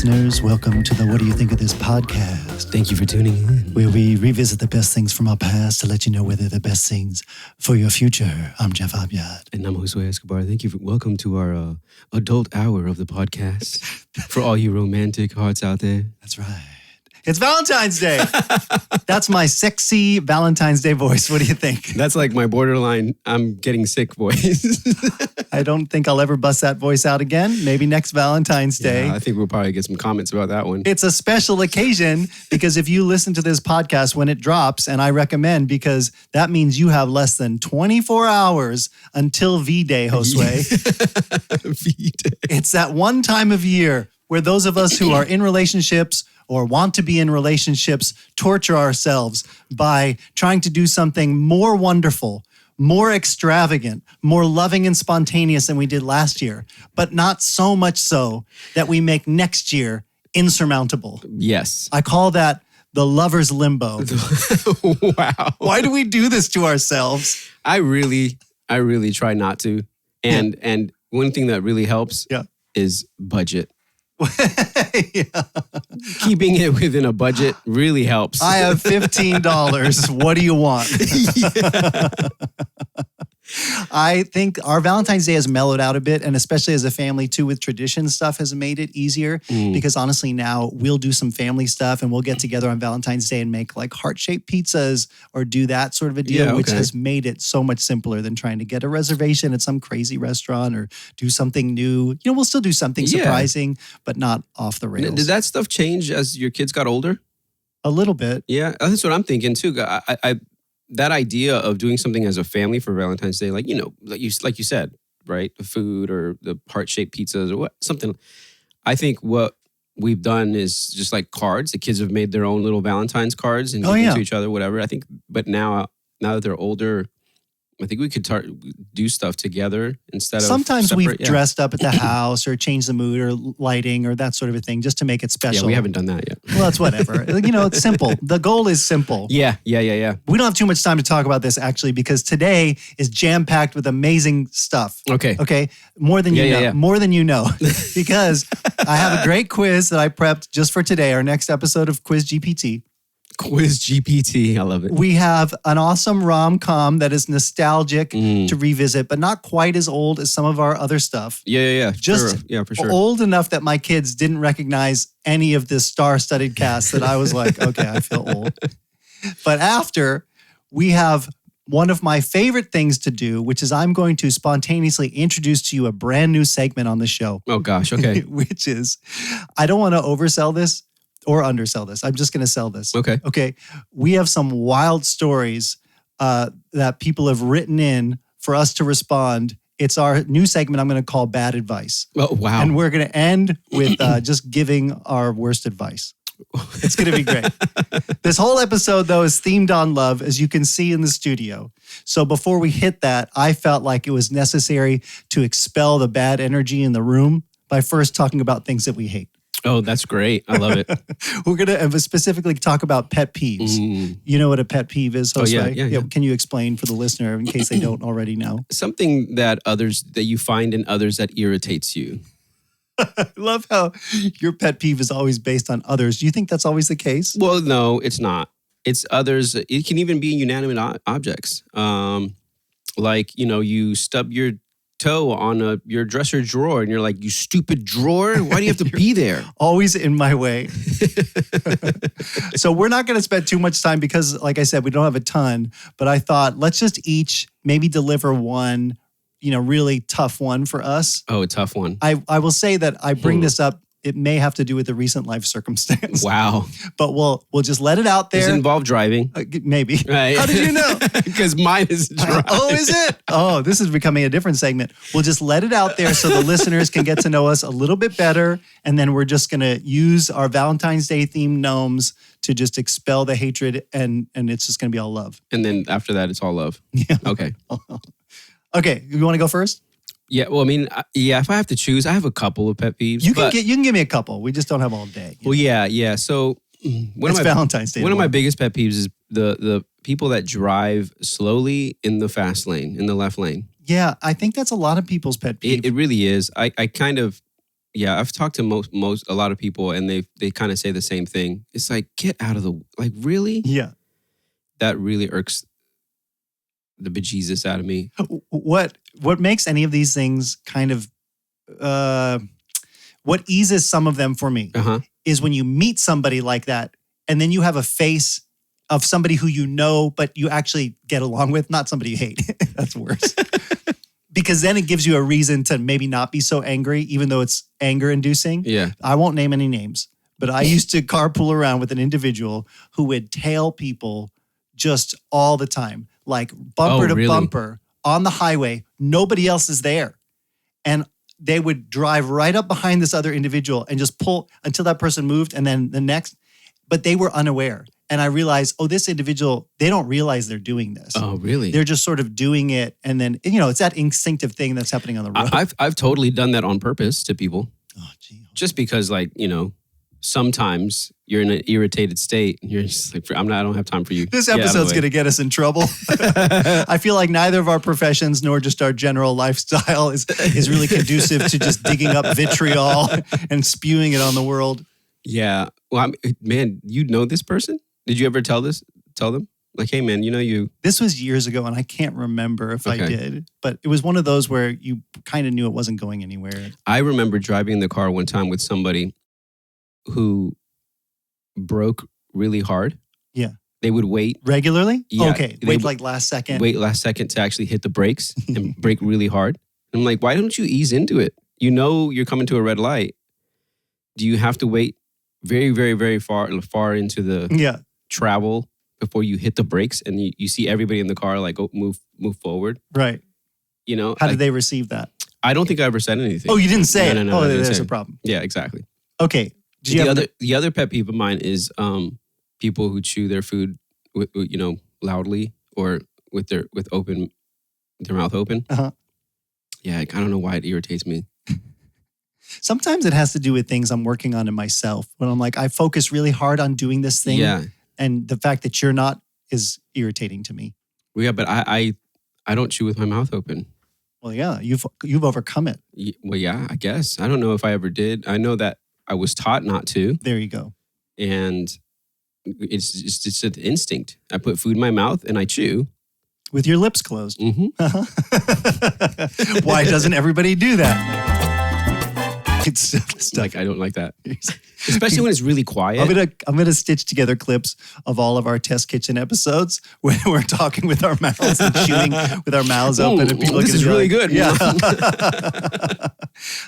listeners. Welcome to the What Do You Think of This podcast. Thank you for tuning in. Where we revisit the best things from our past to let you know whether they're the best things for your future. I'm Jeff Abiad. And I'm Josue Escobar. Thank you. Welcome to our adult hour of the podcast for all you romantic hearts out there. That's right. It's Valentine's Day. That's my sexy Valentine's Day voice. What do you think? That's like my borderline, I'm getting sick voice. I don't think I'll ever bust that voice out again. Maybe next Valentine's Day. Yeah, I think we'll probably get some comments about that one. It's a special occasion because if you listen to this podcast when it drops, and I recommend because that means you have less than 24 hours until V-Day, Josue. V-Day. It's that one time of year where those of us who are in relationships or want to be in relationships torture ourselves by trying to do something more wonderful, more extravagant, more loving and spontaneous than we did last year, but not so much so that we make next year insurmountable. Yes. I call that the lover's limbo. Wow. Why do we do this to ourselves? I really try not to. And one thing that really helps is budget. Yeah. Keeping it within a budget really helps. I have $15. What do you want? I think our Valentine's Day has mellowed out a bit, and especially as a family too with tradition stuff has made it easier because honestly now we'll do some family stuff and we'll get together on Valentine's Day and make like heart-shaped pizzas or do that sort of a deal, which has made it so much simpler than trying to get a reservation at some crazy restaurant or do something new. You know, we'll still do something surprising, but not off the rails. Did that stuff change as your kids got older? A little bit. Yeah, that's what I'm thinking too. I that idea of doing something as a family for Valentine's Day, like, you know, like you said, right? The food or the heart-shaped pizzas or something. I think what we've done is just like cards. The kids have made their own little Valentine's cards and give them to each other, whatever. I think, but now that they're older, I think we could do stuff together instead of sometimes we've dressed up at the house or changed the mood or lighting or that sort of a thing just to make it special. Yeah, we haven't done that yet. Well, that's whatever. You know, it's simple. The goal is simple. Yeah. We don't have too much time to talk about this actually because today is jam-packed with amazing stuff. Okay. More than you know. Yeah. More than you know. Because I have a great quiz that I prepped just for today, our next episode of Quiz GPT. Quiz GPT, I love it. We have an awesome rom-com that is nostalgic to revisit, but not quite as old as some of our other stuff. Yeah. Just for sure. Old enough that my kids didn't recognize any of this star-studded cast that I was like, okay, I feel old. But after, we have one of my favorite things to do, which is I'm going to spontaneously introduce to you a brand new segment on the show. Oh gosh, okay. Which is, I don't want to oversell this or undersell this. I'm just going to sell this. Okay. We have some wild stories that people have written in for us to respond. It's our new segment I'm going to call Bad Advice. Oh, wow. And we're going to end with just giving our worst advice. It's going to be great. This whole episode, though, is themed on love, as you can see in the studio. So before we hit that, I felt like it was necessary to expel the bad energy in the room by first talking about things that we hate. Oh, that's great. I love it. We're going to specifically talk about pet peeves. You know what a pet peeve is, Josue? Oh, yeah. Can you explain for the listener in case they don't already know? Something that you find in others that irritates you. I love how your pet peeve is always based on others. Do you think that's always the case? Well, no, it's not. It's others. It can even be inanimate objects. Like, you know, you stub your toe on your dresser drawer and you're like, you stupid drawer, why do you have to be there? Always in my way. So we're not going to spend too much time because, like I said, we don't have a ton, but I thought let's just each maybe deliver one, you know, really tough one for us. Oh, a tough one. I will say that I bring this up. It may have to do with a recent life circumstance. Wow. But we'll just let it out there. Does it involve driving? Maybe. Right. How did you know? Because mine is driving. Oh, is it? Oh, this is becoming a different segment. We'll just let it out there so the listeners can get to know us a little bit better. And then we're just going to use our Valentine's Day themed gnomes to just expel the hatred. And it's just going to be all love. And then after that, it's all love. Yeah. Okay. Okay. You want to go first? Yeah, well, I mean, if I have to choose, I have a couple of pet peeves. You can give me a couple. We just don't have all day. Well, yeah. So Valentine's Day. One of my biggest pet peeves is the people that drive slowly in the fast lane, in the left lane. Yeah, I think that's a lot of people's pet peeve. It really is. I kind of Yeah, I've talked to a lot of people, and they kind of say the same thing. It's like, get out of the like, really? Yeah. That really irks the bejesus out of me. What makes any of these things kind of what eases some of them for me is when you meet somebody like that, and then you have a face of somebody who you know, but you actually get along with, not somebody you hate. That's worse. Because then it gives you a reason to maybe not be so angry, even though it's anger inducing. Yeah. I won't name any names, but I used to carpool around with an individual who would tail people just all the time, like bumper to bumper on the highway. Nobody else is there. And they would drive right up behind this other individual and just pull until that person moved, and then the next, but they were unaware. And I realized, this individual, they don't realize they're doing this. Oh, really? They're just sort of doing it. And then, it's that instinctive thing that's happening on the road. I've totally done that on purpose to people. Oh, gee. Just because, like, sometimes you're in an irritated state and you're just like, I don't have time for you. This episode's going to get us in trouble. I feel like neither of our professions nor just our general lifestyle is really conducive to just digging up vitriol and spewing it on the world. Yeah. Well, man, you know this person? Did you ever tell them? Like, hey, man, you. This was years ago, and I can't remember if I did. But it was one of those where you kind of knew it wasn't going anywhere. I remember driving in the car one time with somebody who broke really hard. Yeah. They would wait. Regularly? Yeah, okay. Wait like last second. Wait last second to actually hit the brakes and brake really hard. And I'm like, why don't you ease into it? You're coming to a red light. Do you have to wait very, very, very far into the travel before you hit the brakes and you see everybody in the car like move forward? Right. How did they receive that? I don't think I ever said anything. Oh, you didn't say it? No, there's a problem. Yeah, exactly. Okay. The other pet peeve of mine is people who chew their food with, loudly or with their mouth open. Yeah, I don't know why it irritates me. Sometimes it has to do with things I'm working on in myself. When I'm like, I focus really hard on doing this thing. Yeah. And the fact that you're not is irritating to me. Well, yeah, but I don't chew with my mouth open. Well, yeah, you've overcome it. Well, yeah, I guess. I don't know if I ever did. I know that I was taught not to. There you go. And it's just an instinct. I put food in my mouth and I chew. With your lips closed. Mm-hmm. Why doesn't everybody do that? It's like, I don't like that. Especially when it's really quiet. I'm gonna stitch together clips of all of our test kitchen episodes where we're talking with our mouths and chewing with our mouths open, and people this is really good. Yeah.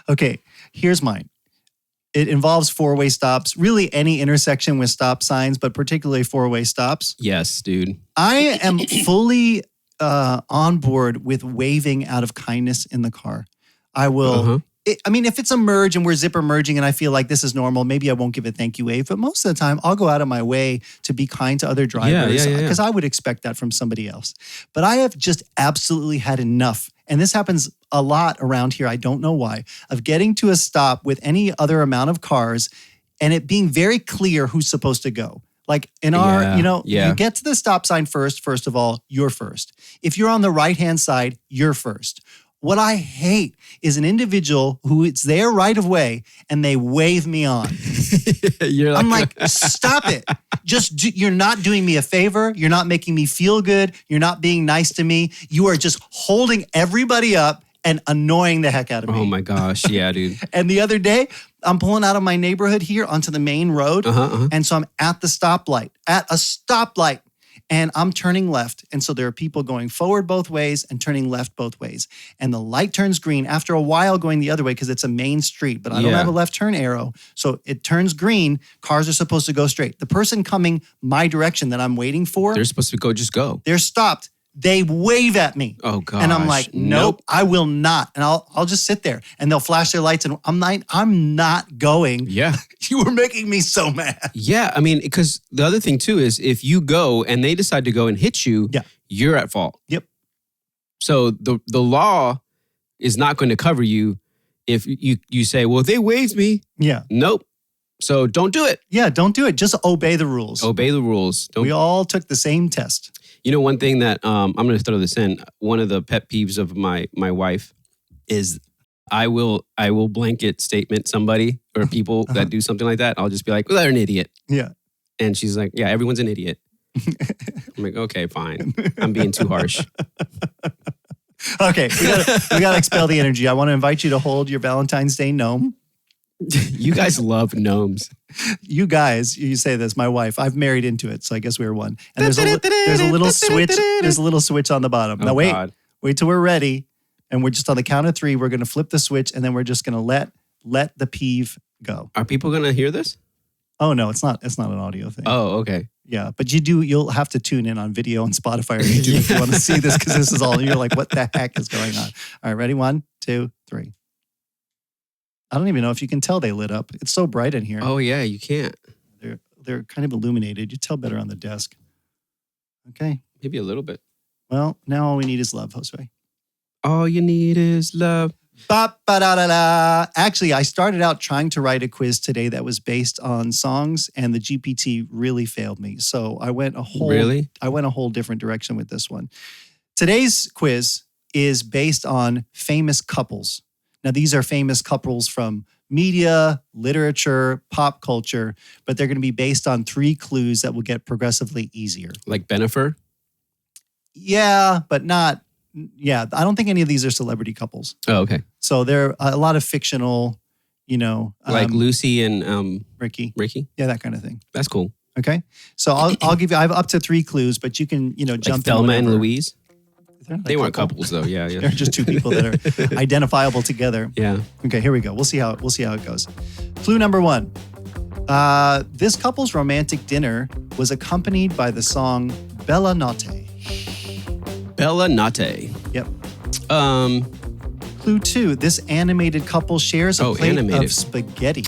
Okay, here's mine. It involves four-way stops, really any intersection with stop signs, but particularly four-way stops. Yes, dude. I am fully on board with waving out of kindness in the car. I will. If it's a merge and we're zipper merging and I feel like this is normal, maybe I won't give a thank you wave. But most of the time, I'll go out of my way to be kind to other drivers because I would expect that from somebody else. But I have just absolutely had enough. And this happens a lot around here. I don't know why. Of getting to a stop with any other amount of cars and it being very clear who's supposed to go. Like in our, you get to the stop sign first of all, you're first. If you're on the right-hand side, you're first. What I hate is an individual who it's their right of way and they wave me on. I'm like, stop it. You're not doing me a favor. You're not making me feel good. You're not being nice to me. You are just holding everybody up and annoying the heck out of me. Oh my gosh. Yeah, dude. And the other day, I'm pulling out of my neighborhood here onto the main road. And so I'm at a stoplight. And I'm turning left. And so there are people going forward both ways and turning left both ways. And the light turns green after a while going the other way because it's a main street, but I don't have a left turn arrow. So it turns green. Cars are supposed to go straight. The person coming my direction that I'm waiting for. They're supposed to just go. They're stopped. They wave at me. Oh, gosh. And I'm like, nope, I will not. And I'll just sit there and they'll flash their lights and I'm not going. Yeah. You were making me so mad. Yeah. Because the other thing too is if you go and they decide to go and hit you, you're at fault. Yep. So the law is not going to cover you if you say, well, they waved me. Yeah. Nope. So don't do it. Yeah, don't do it. Just obey the rules. Obey the rules. We all took the same test. One thing that I'm going to throw this in. One of the pet peeves of my wife is I will blanket statement somebody or people that do something like that. I'll just be like, well, they're an idiot. Yeah. And she's like, yeah, everyone's an idiot. I'm like, okay, fine. I'm being too harsh. Okay, we gotta expel the energy. I want to invite you to hold your Valentine's Day gnome. You guys love gnomes. You guys, you say this. My wife, I've married into it, so I guess we were one. And there's a little switch. There's a little switch on the bottom. Now wait till we're ready, and we're just on the count of 3. We're gonna flip the switch, and then we're just gonna let the peeve go. Are people gonna hear this? Oh no, it's not an audio thing. Oh, okay. Yeah, but you'll have to tune in on video on Spotify or YouTube if you want to see this, because this is all, you're like, what the heck is going on? All right, ready? 1, 2, 3. I don't even know if you can tell they lit up. It's so bright in here. Oh yeah, you can't. They're kind of illuminated. You tell better on the desk. Okay. Maybe a little bit. Well, now all we need is love, Josue. All you need is love. Ba-ba-da-da-da. Actually, I started out trying to write a quiz today that was based on songs, and the GPT really failed me. So I went a whole different direction with this one. Today's quiz is based on famous couples. Now, these are famous couples from media, literature, pop culture, but they're going to be based on 3 clues that will get progressively easier. Like Bennifer? Yeah, but not. Yeah, I don't think any of these are celebrity couples. Oh, okay. So they're a lot of fictional, like Lucy and Ricky. Yeah, that kind of thing. That's cool. Okay. So I'll give you. I have up to 3 clues, but you can jump like Thelma in. and Louise. They weren't couples though. Yeah. They're just 2 people that are identifiable together. Yeah. Okay. Here we go. We'll see how it goes. Clue number 1. This couple's romantic dinner was accompanied by the song Bella Notte. Bella Notte. Yep. Clue 2. This animated couple shares a plate of spaghetti.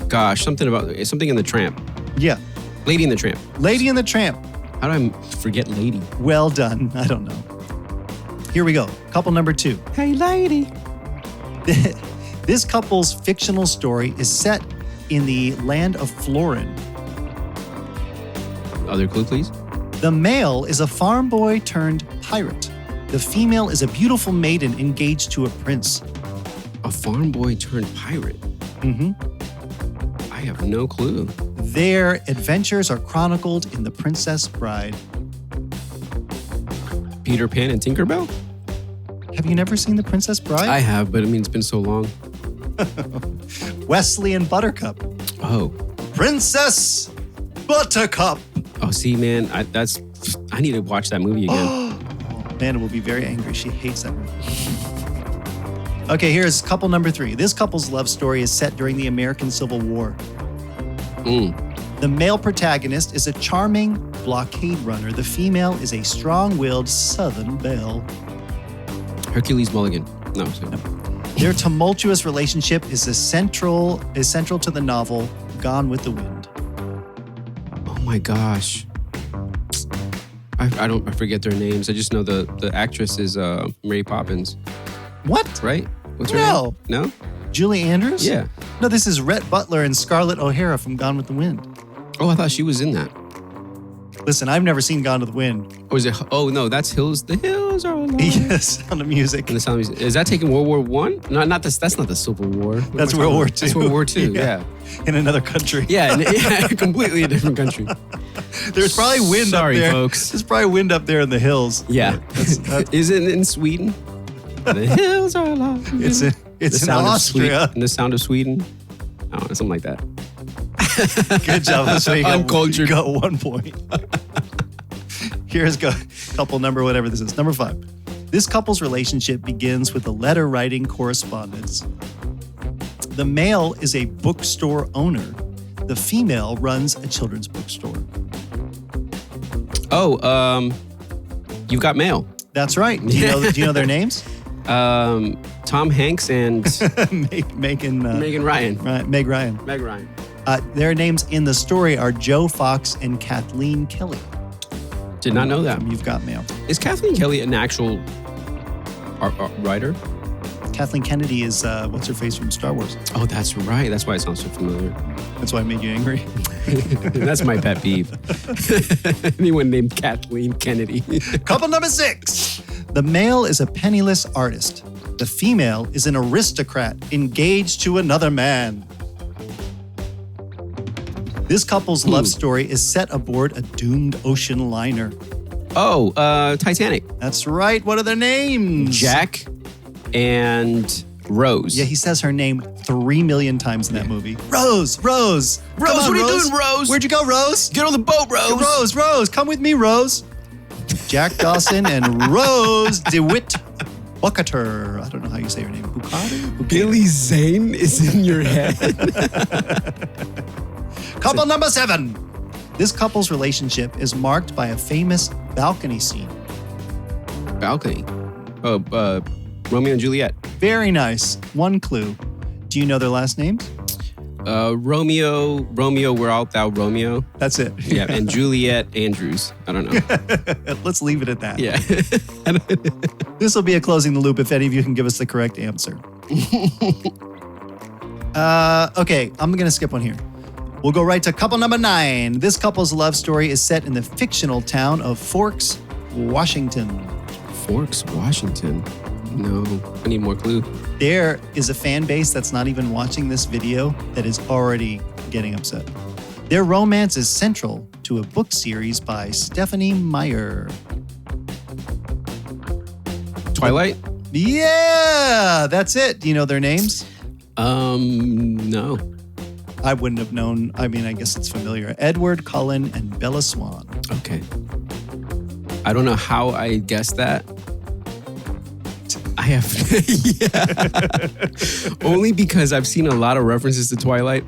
Gosh, something in the Tramp. Yeah. Lady in the Tramp. Lady in the Tramp. How do I forget Lady? Well done. I don't know. Here we go. Couple number 2. Hey, lady. This couple's fictional story is set in the land of Florin. Other clue, please. The male is a farm boy turned pirate. The female is a beautiful maiden engaged to a prince. A farm boy turned pirate? Mm-hmm. I have no clue. Their adventures are chronicled in The Princess Bride. Peter Pan and Tinkerbell? Have you never seen The Princess Bride? I have, but it's been so long. Wesley and Buttercup. Oh. Princess Buttercup. Oh, see, man, I need to watch that movie again. Amanda will be very angry. She hates that movie. Okay, here's couple number 3. This couple's love story is set during the American Civil War. The male protagonist is a charming blockade runner. The female is a strong-willed Southern belle. Hercules Mulligan. No. Their tumultuous relationship is central to the novel Gone with the Wind. Oh my gosh. I forget their names. I just know the actress is Mary Poppins. What? Right? What's her name? No? Julie Andrews? Yeah. No, this is Rhett Butler and Scarlett O'Hara from Gone with the Wind. Oh, I thought she was in that. Listen, I've never seen Gone with the Wind. Or is it? Oh no, that's Hills. The Hills are alive. Yes, Sound of Music. And the Sound of Music. Is that taking World War I? No, not this. That's not the Civil War. That's World War II. That's World War II. Yeah. In another country. Yeah, completely a different country. There's probably wind up there. Sorry, folks. There's probably wind up there in the hills. Yeah. Is it in Sweden? The hills are alive. It's in Austria. The Sound of Sweden. I don't know, something like that. Good job. So Uncultured. You got 1 point. Here's couple number, whatever this is. Number 5. This couple's relationship begins with a letter writing correspondence. The male is a bookstore owner. The female runs a children's bookstore. Oh, You've Got Mail. That's right. Do you know their names? Tom Hanks and Megan Ryan. Right, Meg Ryan. Meg Ryan. Their names in the story are Joe Fox and Kathleen Kelly. Did not know that. You've Got Mail. Is Kathleen Kelly an actual writer? Kathleen Kennedy is what's her face from Star Wars. Oh, that's right. That's why it sounds so familiar. That's why I made you angry. That's my pet peeve. Anyone named Kathleen Kennedy. Couple number 6. The male is a penniless artist. The female is an aristocrat engaged to another man. This couple's love story is set aboard a doomed ocean liner. Oh, Titanic. That's right. What are their names? Jack and Rose. Yeah, he says her name 3 million times in that movie. Rose. Rose, Come on, what are you doing, Rose? Where'd you go, Rose? Get on the boat, Rose. Rose, come with me, Rose. Jack Dawson and Rose DeWitt Bucketer. I don't know how you say her name. Bucketer? Billy Zane is in your head. Couple number 7. This couple's relationship is marked by a famous balcony scene. Balcony. Oh, Romeo and Juliet. Very nice. One clue. Do you know their last names? Romeo, where art thou, Romeo? That's it. Yeah, and Juliet Andrews. I don't know. Let's leave it at that. Yeah. This will be a closing the loop if any of you can give us the correct answer. Okay, I'm going to skip one here. We'll go right to couple number 9. This couple's love story is set in the fictional town of Forks, Washington. Forks, Washington. No, I need more clue. There is a fan base that's not even watching this video that is already getting upset. Their romance is central to a book series by Stephanie Meyer. Twilight? Yeah, that's it. Do you know their names? No. I wouldn't have known. I mean, I guess it's familiar. Edward Cullen and Bella Swan. Okay. I don't know how I guessed that. I have, yeah. Only because I've seen a lot of references to Twilight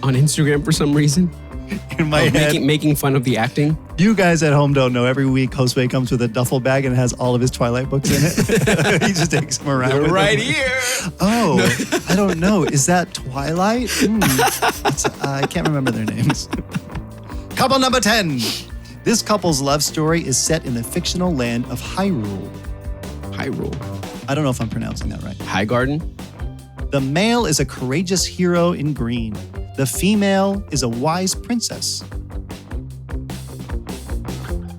on Instagram for some reason. In my head, making fun of the acting. You guys at home don't know. Every week, Josue comes with a duffel bag and it has all of his Twilight books in it. He just takes them around. They're with right him. here. Oh, no. I don't know. Is that Twilight? I can't remember their names. Couple number 10. This couple's love story is set in the fictional land of Hyrule. Hyrule. I don't know if I'm pronouncing that right. Highgarden. The male is a courageous hero in green. The female is a wise princess.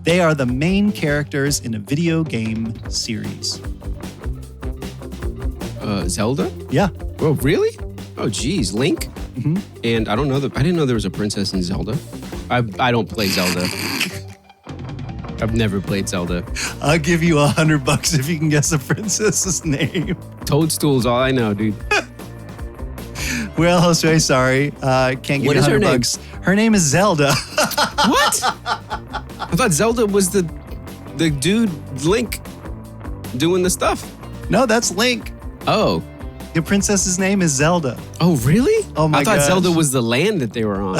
They are the main characters in a video game series. Zelda? Yeah. Oh, really? Oh, geez. Link? Mm-hmm. And I didn't know there was a princess in Zelda. I don't play Zelda. I've never played Zelda. I'll give you $100 if you can guess the princess's name. Toadstool's all I know, dude. Well, Josue, sorry. Can't give What you is her $100. Her name is Zelda. What? I thought Zelda was the dude Link doing the stuff. No, that's Link. Oh. The princess's name is Zelda. Oh, really? Oh my I thought gosh. Zelda was the land that they were on.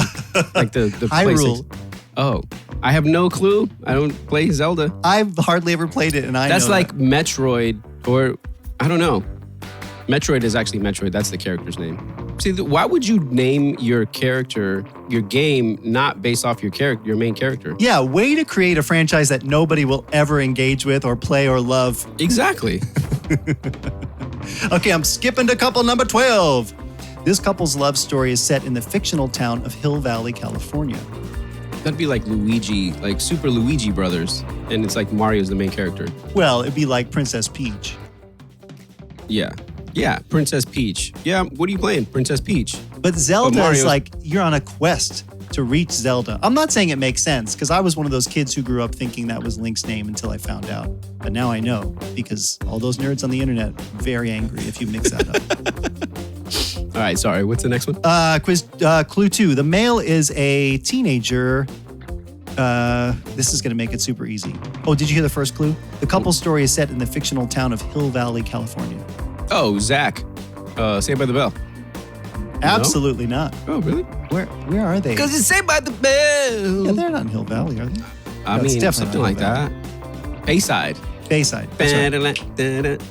Like the Hyrule. PlayStation. Oh. I have no clue. I don't play Zelda. I've hardly ever played it, and That's know like that. Metroid, or I don't know. Metroid is actually Metroid. That's the character's name. See, why would you name your character, your game, not based off your main character? Yeah, way to create a franchise that nobody will ever engage with or play or love. Exactly. Okay, I'm skipping to couple number 12. This couple's love story is set in the fictional town of Hill Valley, California. That'd be like Luigi, like Super Luigi Brothers, and it's like Mario's the main character. Well, it'd be like Princess Peach. Yeah, Princess Peach. Yeah, what are you playing? Princess Peach. But Zelda But is Mario's- like, you're on a quest to reach Zelda. I'm not saying it makes sense, because I was one of those kids who grew up thinking that was Link's name until I found out. But now I know, because all those nerds on the internet are very angry if you mix that up. All right, sorry. What's the next one? Clue 2. The male is a teenager. This is going to make it super easy. Oh, did you hear the first clue? The couple's story is set in the fictional town of Hill Valley, California. Oh, Zach. Saved by the Bell. Absolutely not. Oh, really? Where are they? Because it's Saved by the Bell. Yeah, they're not in Hill Valley, are they? I No, it's mean, definitely something not like Hill that. Bayside. Bayside. That's right.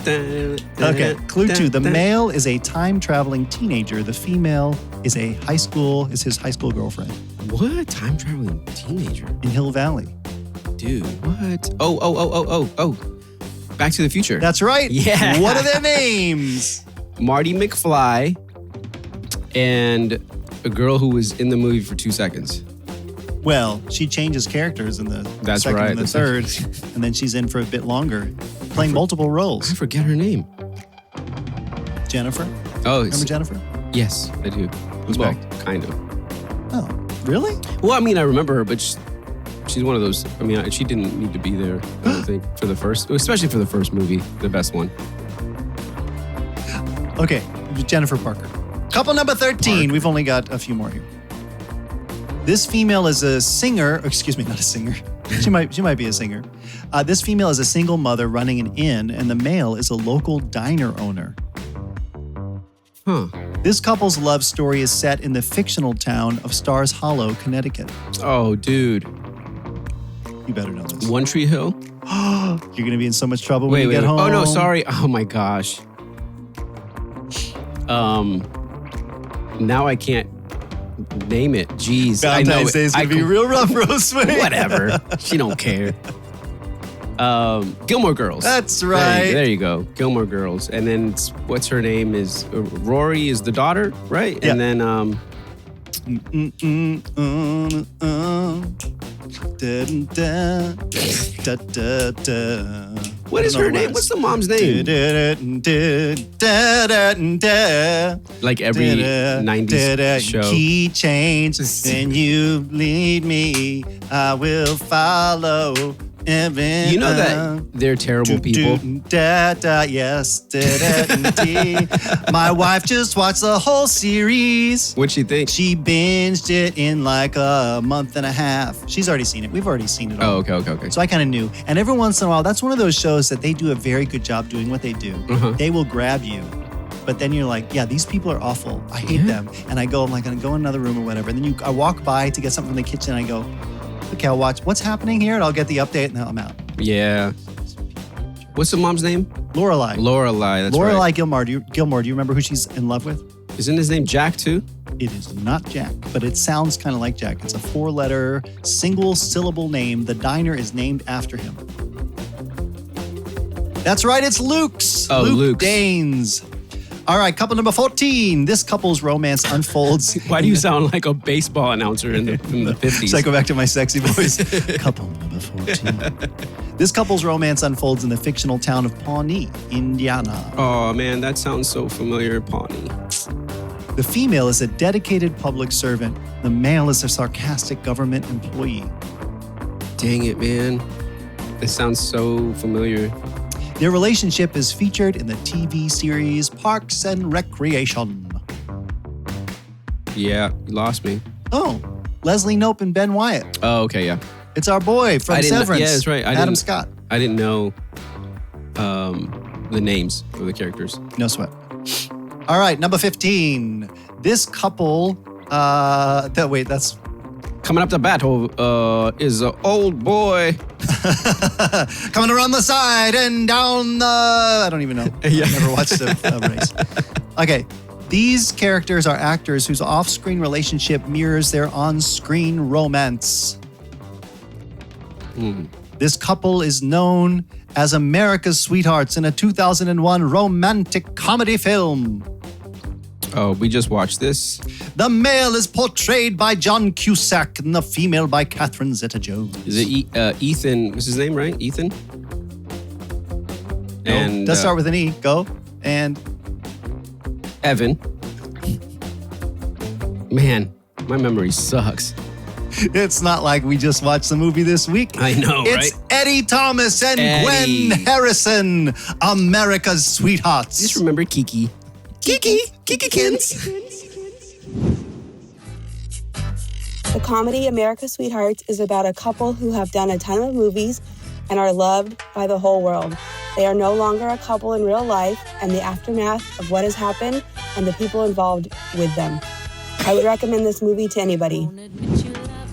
Okay, clue 2. The male is a time-traveling teenager. The female is his high school girlfriend What? Time traveling teenager? in Hill Valley. Dude, what? Oh. Back to the Future. That's right. Yeah. What are their names? Marty McFly and a girl who was in the movie for 2 seconds. Well, she changes characters in the That's second right, and the the third, and then she's in for a bit longer, playing multiple I roles. forget her name. Jennifer? Oh, Remember Jennifer? yes, I do. Respect. Well, kind of. Oh, really? Well, I mean, I remember her, but she's one of those. I mean, she didn't need to be there, I don't think, for the first, especially for the first movie, the best one. Okay, Jennifer Parker. Couple number 13. We've only got a few more here. This female is a singer. Excuse me, not a singer. She might be a singer. This female is a single mother running an inn, and the male is a local diner owner. Huh. This couple's love story is set in the fictional town of Stars Hollow, Connecticut. Oh, dude. You better know this. One Tree Hill? You're going to be in so much trouble when you get wait. home. Oh, no, sorry. Oh, my gosh. Now I can't name it. Jeez. Valentine's Day is going to be real rough, Rosemary. Whatever. She don't care. Gilmore Girls. That's right. There you go. Gilmore Girls. And then what's her name is Rory is the daughter, right? Yeah. And then what is her name? What's the mom's name? Like every 90s show. Key change, then you lead me, I will follow. You know that they're terrible people. Yes. My wife just watched the whole series. What'd she think? She binged it in like a month and a half. She's already seen it. We've already seen it all. Oh, okay. So I kind of knew. And every once in a while, that's one of those shows that they do a very good job doing what they do. They will grab you. But then you're like, yeah, these people are awful. I hate them. And I'm like, going to go in another room or whatever. And then I walk by to get something from the kitchen and I go, okay, I'll watch what's happening here and I'll get the update and then I'm out. Yeah. What's the mom's name? Lorelai. That's Lorelai right. Gilmore. Do you remember who she's in love with? Isn't his name Jack too? It is not Jack, but it sounds kind of like Jack. It's a 4-letter, single-syllable name. The diner is named after him. That's right, it's Luke's. Oh, Luke Luke's. Danes. All right, couple number 14. This couple's romance unfolds. Why do you sound like a baseball announcer in the 50s? Should I go back to my sexy voice? Couple number 14. This couple's romance unfolds in the fictional town of Pawnee, Indiana. Oh, man, that sounds so familiar, Pawnee. The female is a dedicated public servant. The male is a sarcastic government employee. Dang it, man. This sounds so familiar. Their relationship is featured in the TV series Parks and Recreation. Yeah, you lost me. Oh, Leslie Knope and Ben Wyatt. Oh, okay, yeah. It's our boy from Severance. Yeah, that's right. Adam Scott. I didn't know the names of the characters. No sweat. All right, number 15. This couple, that's... Coming up the battle is an old boy. Coming around the side and down the... I don't even know. Yeah. I've never watched a race. Okay. These characters are actors whose off-screen relationship mirrors their on-screen romance. This couple is known as America's Sweethearts in a 2001 romantic comedy film. Oh, we just watched this. The male is portrayed by John Cusack and the female by Catherine Zeta-Jones. Is it Ethan? What's his name, right? Ethan? No, And does start with an E. Go. And Evan. Man, my memory sucks. it's not like we just watched the movie this week. I know, It's right? Eddie Thomas and Eddie. Gwen Harrison, America's Sweethearts. Just remember Kiki. Kikikins. The comedy America's Sweethearts is about a couple who have done a ton of movies and are loved by the whole world. They are no longer a couple in real life, and the aftermath of what has happened and the people involved with them. I would recommend this movie to anybody.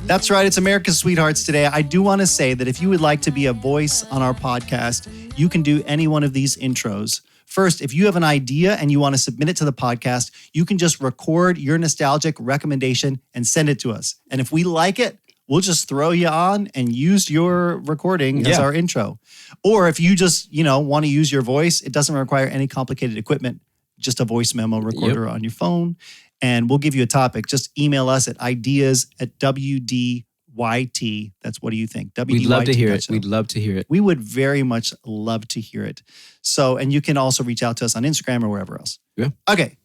That's right. It's America's Sweethearts today. I do want to say that if you would like to be a voice on our podcast, you can do any one of these intros. First, if you have an idea and you want to submit it to the podcast, you can just record your nostalgic recommendation and send it to us. And if we like it, we'll just throw you on and use your recording as our intro. Or if you just, want to use your voice, it doesn't require any complicated equipment, just a voice memo recorder on your phone. And we'll give you a topic. Just email us at ideas@wdyt.show. wdyt. That's what do you think? We'd love to hear it. wdyt.show. We'd love to hear it. We would very much love to hear it. So, and you can also reach out to us on Instagram or wherever else. Yeah. Okay.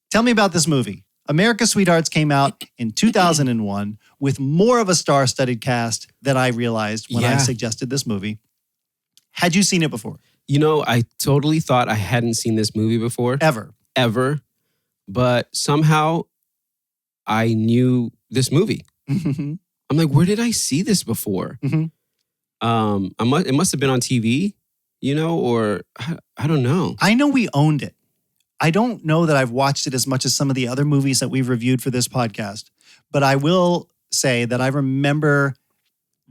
Tell me about this movie. America's Sweethearts came out in 2001 with more of a star-studded cast than I realized when I suggested this movie. Had you seen it before? You know, I totally thought I hadn't seen this movie before. Ever. But somehow I knew this movie. Mm-hmm. I'm like, where did I see this before? Mm-hmm. It must have been on TV, you know, or I don't know. I know we owned it. I don't know that I've watched it as much as some of the other movies that we've reviewed for this podcast, but I will say that I remember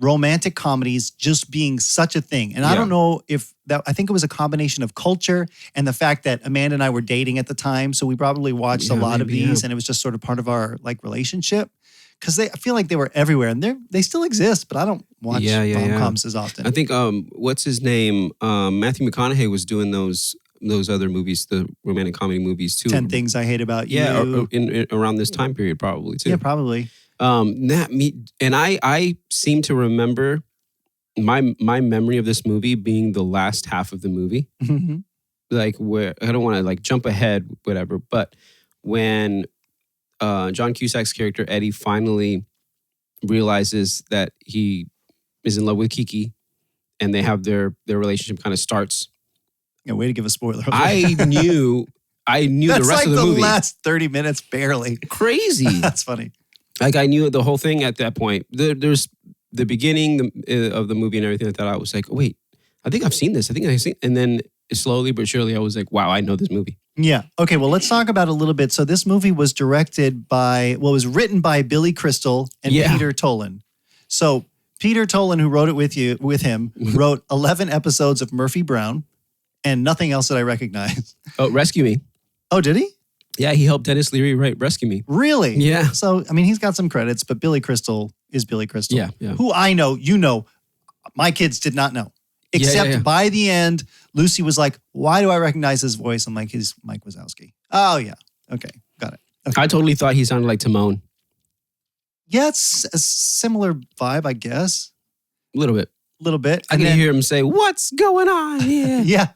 romantic comedies just being such a thing. And I don't know if that, I think it was a combination of culture and the fact that Amanda and I were dating at the time. So we probably watched a lot of these and it was just sort of part of our like relationship. Because I feel like they were everywhere and they still exist, but I don't watch rom-coms as often. I think, what's his name? Matthew McConaughey was doing those other movies, the romantic comedy movies too. 10 Things I Hate About You. Yeah, in around this time period probably too. Yeah, probably. I seem to remember my memory of this movie being the last half of the movie. Mm-hmm. Like where, I don't want to like jump ahead, whatever, but when John Cusack's character Eddie finally realizes that he is in love with Kiki and they have their relationship kind of starts. Yeah, way to give a spoiler. I knew the rest like of the movie. That's like the last 30 minutes, barely. Crazy. That's funny. Like I knew the whole thing at that point. There's the beginning of the movie and everything like that. I was like, wait, I think I've seen this. And then slowly but surely I was like, wow, I know this movie. Yeah. Okay, well, let's talk about it a little bit. So this movie was it was written by Billy Crystal and Peter Tolan. So Peter Tolan, who wrote it with him, wrote 11 episodes of Murphy Brown and nothing else that I recognize. Oh, Rescue Me. Oh, did he? Yeah, he helped Dennis Leary write Rescue Me. Really? Yeah. So, I mean, he's got some credits, but Billy Crystal is Billy Crystal. Yeah. Who I know, my kids did not know. Except by the end, Lucy was like, why do I recognize his voice? I'm like, he's Mike Wazowski. Oh, yeah. Okay. Got it. Okay. I totally thought he sounded like Timon. Yeah, it's a similar vibe, I guess. A little bit. I can hear him say, what's going on here? Yeah.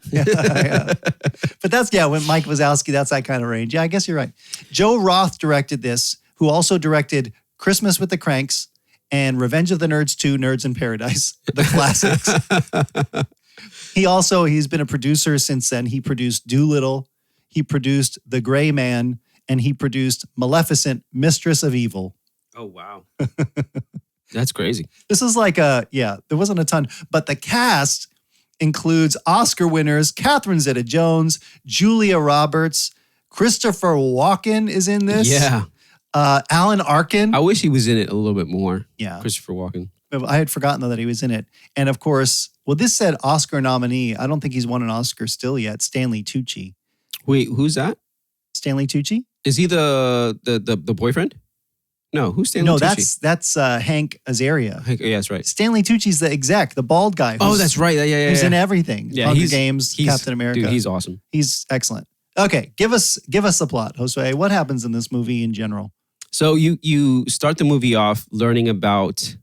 But that's, when Mike Wazowski, that's that kind of range. Yeah, I guess you're right. Joe Roth directed this, who also directed Christmas with the Cranks and Revenge of the Nerds 2, Nerds in Paradise, the classics. He's been a producer since then. He produced Doolittle, he produced The Gray Man, and he produced Maleficent, Mistress of Evil. Oh, wow. That's crazy. This is like there wasn't a ton, but the cast includes Oscar winners Catherine Zeta-Jones, Julia Roberts, Christopher Walken is in this. Yeah. Alan Arkin. I wish he was in it a little bit more. Yeah. Christopher Walken. I had forgotten though that he was in it. And of course, this said Oscar nominee. I don't think he's won an Oscar still yet. Stanley Tucci. Wait, who's that? Stanley Tucci? Is he the boyfriend? No, who's Stanley Tucci? No, that's Hank Azaria. Yeah, that's right. Stanley Tucci's the exec, the bald guy. Oh, that's right. Yeah. Who's in everything. Yeah, Hunger Games, Captain America. Dude, he's awesome. He's excellent. Okay, give us the plot, Josue. What happens in this movie in general? So you start the movie off learning about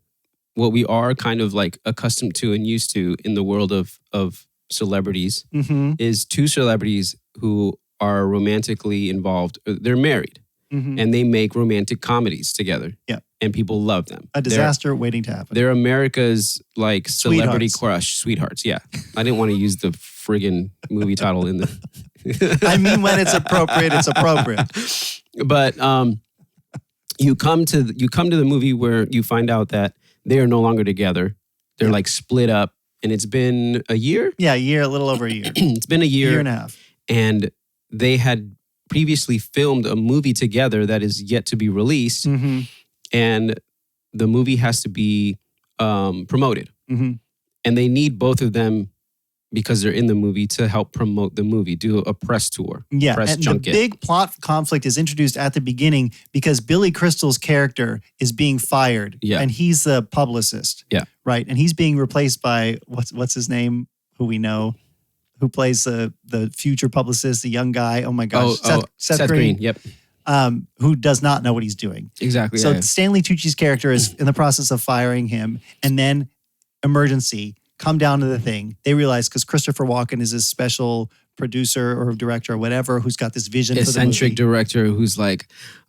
what we are kind of like accustomed to and used to in the world of celebrities. Mm-hmm. Is two celebrities who are romantically involved. They're married. Mm-hmm. And they make romantic comedies together. Yeah. And people love them. A disaster waiting to happen. They're America's like celebrity Sweethearts. Crush, sweethearts. Yeah. I didn't want to use the friggin' movie title in the... I mean, when it's appropriate, it's appropriate. But you come to the movie where you find out that they are no longer together. They're like split up. And it's been a year? Yeah, a little over a year. It's been a year and a half. And they had previously filmed a movie together that is yet to be released, mm-hmm. and the movie has to be promoted. Mm-hmm. And they need both of them because they're in the movie to help promote the movie, do a press tour, press and junket. The big plot conflict is introduced at the beginning because Billy Crystal's character is being fired, and he's the publicist, right? And he's being replaced by what's his name, who we know, who plays the future publicist, the young guy. Oh my gosh, Seth Green. Yep. who does not know what he's doing. Exactly. So yeah. Stanley Tucci's character is in the process of firing him, and then emergency, come down to the thing. They realize because Christopher Walken is this special producer or director or whatever who's got this vision for the eccentric movie. director who's like,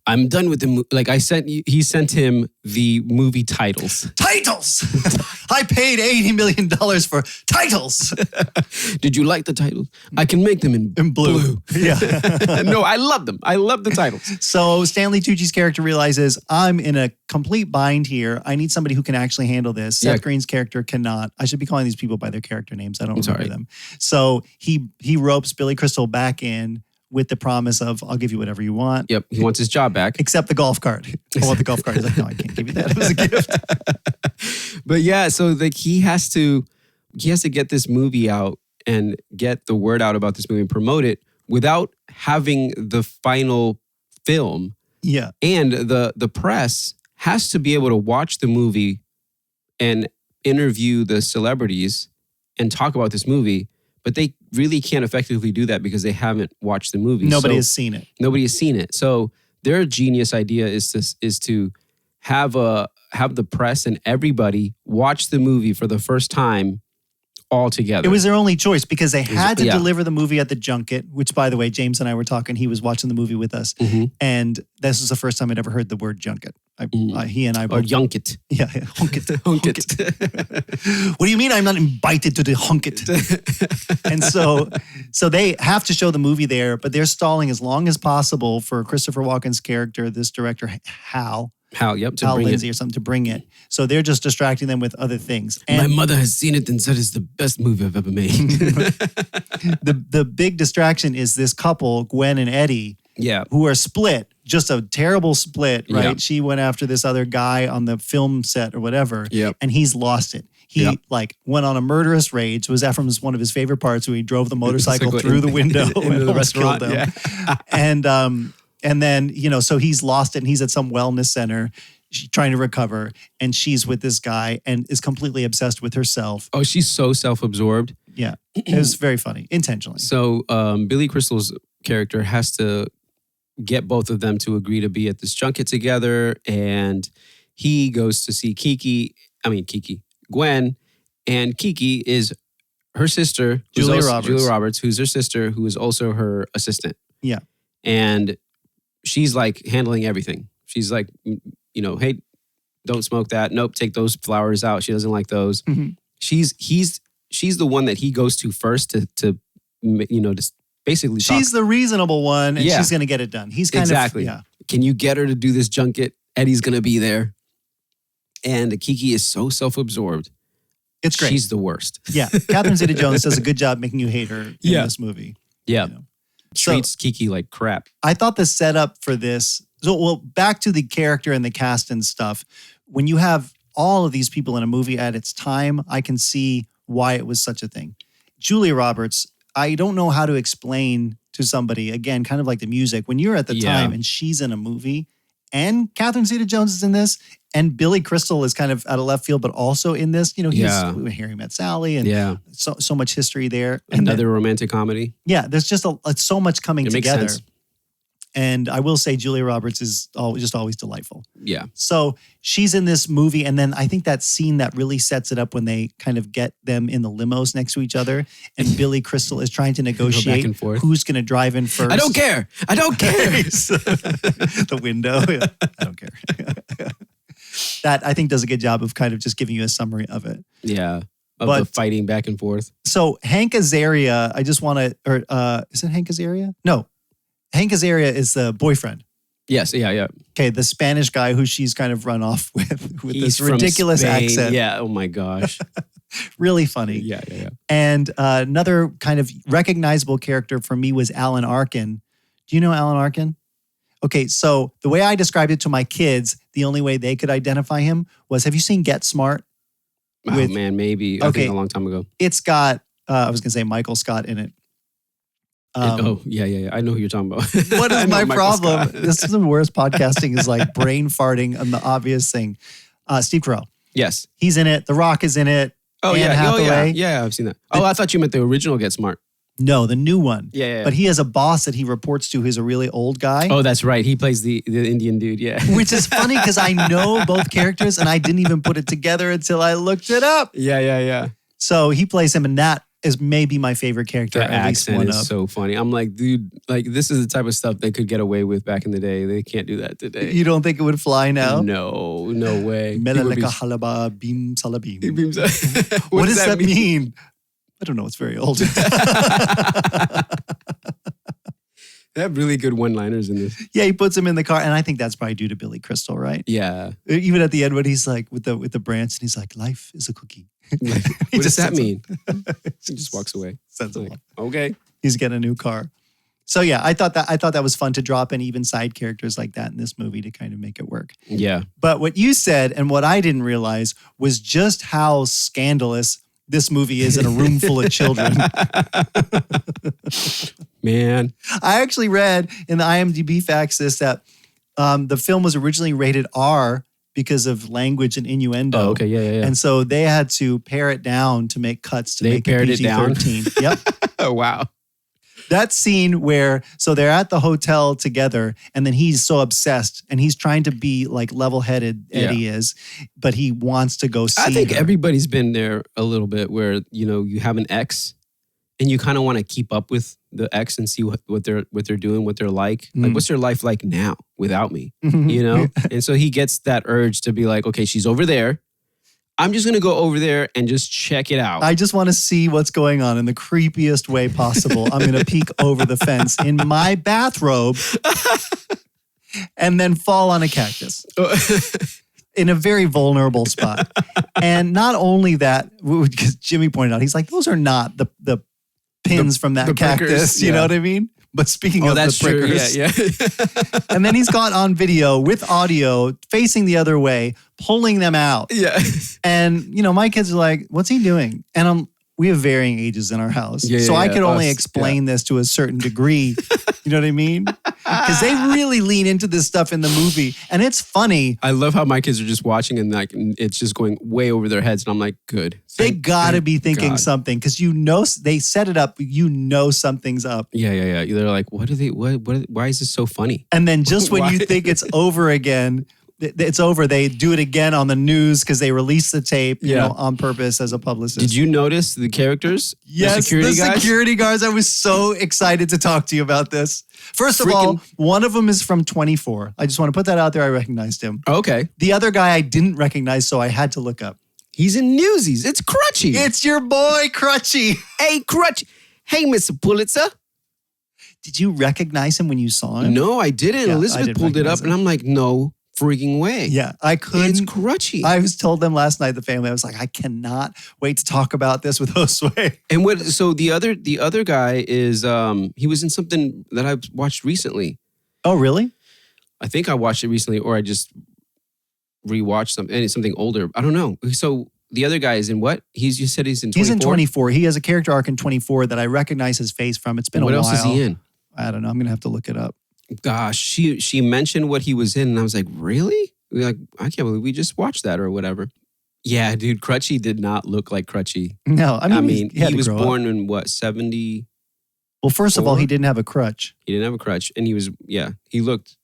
I'm done with the movie. Like he sent him the movie titles. Titles! I paid $80 million for titles. Did you like the titles? I can make them in blue. Yeah. No, I love them. I love the titles. So Stanley Tucci's character realizes, I'm in a complete bind here. I need somebody who can actually handle this. Seth Green's character cannot. I should be calling these people by their character names. I don't remember them. So he ropes Billy Crystal back in with the promise of, I'll give you whatever you want. Yep, he wants his job back. Except the golf cart. I want the golf cart. He's like, no, I can't give you that. It was a gift. But yeah, so like he has to get this movie out and get the word out about this movie and promote it without having the final film. Yeah. And the press has to be able to watch the movie and interview the celebrities and talk about this movie, but they really can't effectively do that because they haven't watched the movie. Nobody has seen it. Nobody has seen it. So their genius idea is to have the press and everybody watch the movie for the first time all together. It was their only choice because they had to deliver the movie at the junket, which, by the way, James and I were talking. He was watching the movie with us. Mm-hmm. And this was the first time I'd ever heard the word junket. He and I both. Or junket. Yeah, hunket. Hunket. What do you mean I'm not invited to the hunket? And so they have to show the movie there, but they're stalling as long as possible for Christopher Walken's character, this director, Hal Lindsey or something, to bring it. So they're just distracting them with other things. And my mother has seen it and said it's the best movie I've ever made. the big distraction is this couple, Gwen and Eddie, who are split. Just a terrible split, right? Yeah. She went after this other guy on the film set or whatever, and he's lost it. He went on a murderous rage. Was that from one of his favorite parts where he drove the motorcycle through the window into the restaurant? And then, so he's lost it and he's at some wellness center trying to recover. And she's with this guy and is completely obsessed with herself. Oh, she's so self-absorbed. Yeah. It was very funny, intentionally. So Billy Crystal's character has to get both of them to agree to be at this junket together. And he goes to see Gwen. And Kiki is her sister, Julia Roberts, who's her sister, who is also her assistant. Yeah. And she's like handling everything. She's like, hey, don't smoke that. Nope, take those flowers out. She doesn't like those. Mm-hmm. She's the one that he goes to first to basically talk. She's the reasonable one and she's going to get it done. He's kind of, Can you get her to do this junket? Eddie's going to be there. And Kiki is so self-absorbed. It's great. She's the worst. Yeah. Catherine Zeta-Jones does a good job making you hate her in this movie. Yeah. Treats Kiki like crap. I thought the setup for this, back to the character and the cast and stuff. When you have all of these people in a movie at its time, I can see why it was such a thing. Julia Roberts, I don't know how to explain to somebody, again, kind of like the music, when you're at the time and she's in a movie and Catherine Zeta-Jones is in this and Billy Crystal is kind of out of left field, but also in this, he's Harry Met Sally and so much history there. Another romantic comedy. Yeah, there's just so much coming together. Makes sense. And I will say Julia Roberts is just always delightful. Yeah. So she's in this movie. And then I think that scene that really sets it up when they kind of get them in the limos next to each other. And Billy Crystal is trying to negotiate who's going to drive in first. I don't care. The window. Yeah, I don't care. That I think does a good job of kind of just giving you a summary of it. Yeah. The fighting back and forth. So Hank Azaria, I just want to, is it Hank Azaria? No. Hank Azaria is the boyfriend. Yes, yeah. Okay, the Spanish guy who she's kind of run off with this ridiculous accent. Yeah, oh my gosh. Really funny. Yeah. And another kind of recognizable character for me was Alan Arkin. Do you know Alan Arkin? Okay, so the way I described it to my kids, the only way they could identify him was, have you seen Get Smart? Oh man, maybe. I think a long time ago. It's got, I was going to say Michael Scott in it. Yeah. I know who you're talking about. What is my problem? This is the worst podcasting is like brain farting and the obvious thing. Steve Carell. Yes. He's in it. The Rock is in it. Oh, Anne yeah. Hathaway. Yeah, I've seen that. I thought you meant the original Get Smart. No, the new one. Yeah. But he has a boss that he reports to who's a really old guy. Oh, that's right. He plays the Indian dude. Yeah. Which is funny because I know both characters and I didn't even put it together until I looked it up. Yeah. So he plays him, and that is maybe my favorite character. The at least accent one is of. so funny. I'm like, dude, like this is the type of stuff they could get away with back in the day. They can't do that today. You don't think it would fly now? No way. Melaleka halaba beam salabim. What does that mean? I don't know. It's very old. They have really good one-liners in this. Yeah, he puts him in the car, and I think that's probably due to Billy Crystal, right? Yeah. Even at the end when he's like with the Branson, he's like, "Life is a cookie." Like, what does that mean? He just walks away. Sensible. Like, okay. He's getting a new car. So yeah, I thought that was fun to drop in even side characters like that in this movie to kind of make it work. Yeah. But what you said and what I didn't realize was just how scandalous this movie is in a room full of children. Man. I actually read in the IMDb facts that the film was originally rated R because of language and innuendo. Oh, okay. Yeah. And so they had to pare it down to make cuts to make it PG-13. Yep. Oh, wow. That scene where, so they're at the hotel together and then he's so obsessed and he's trying to be like level-headed, Eddie is, but he wants to go see I think her. everybody's been there a little bit where, you have an ex and you kind of want to keep up with the ex and see what they're doing, what they're like. Like, what's their life like now without me? And so he gets that urge to be like, okay, she's over there. I'm just going to go over there and just check it out. I just want to see what's going on in the creepiest way possible. I'm going to peek over the fence in my bathrobe and then fall on a cactus in a very vulnerable spot. And not only that, because Jimmy pointed out, he's like, those are not the pins from that cactus. prickers, You know what I mean? But speaking of that's the prickers. true. Yeah. And then he's got on video with audio facing the other way, pulling them out. Yeah. And, my kids are like, what's he doing? And we have varying ages in our house. So I could only explain this to a certain degree. You know what I mean? Because they really lean into this stuff in the movie. And it's funny. I love how my kids are just watching and like it's just going way over their heads. And I'm like, good. They got to be thinking God. something because they set it up. Something's up. Yeah. They're like, why is this so funny? And then just when you think it's over again, it's over. They do it again on the news because they release the tape, on purpose as a publicist. Did you notice the characters? Yes, the security guards. I was so excited to talk to you about this. First of all, one of them is from 24. I just want to put that out there. I recognized him. Okay. The other guy I didn't recognize, so I had to look up. He's in Newsies. It's Crutchy. It's your boy, Crutchy. Hey, Crutchy. Hey, Mr. Pulitzer. Did you recognize him when you saw him? No, I didn't. Yeah, Elizabeth I didn't pulled it up, recognize him. and I'm like, no freaking way. Yeah, I couldn't. It's Crutchy. I was told them last night, the family, I was like, I cannot wait to talk about this with Josue. And so the other guy is, he was in something that I watched recently. Oh, really? I think I watched it recently, or I just rewatched something, and it's something older. I don't know. So the other guy is in what? You said he's in 24? He's in 24. He has a character arc in 24 that I recognize his face from. It's been a while. What else is he in? I don't know. I'm going to have to look it up. Gosh, she mentioned what he was in, and I was like, really? Like, I can't believe we just watched that or whatever. Yeah, dude, Crutchy did not look like Crutchy. No, I mean he was born in what, 70? Well, first of all, he didn't have a crutch. He didn't have a crutch, and he looked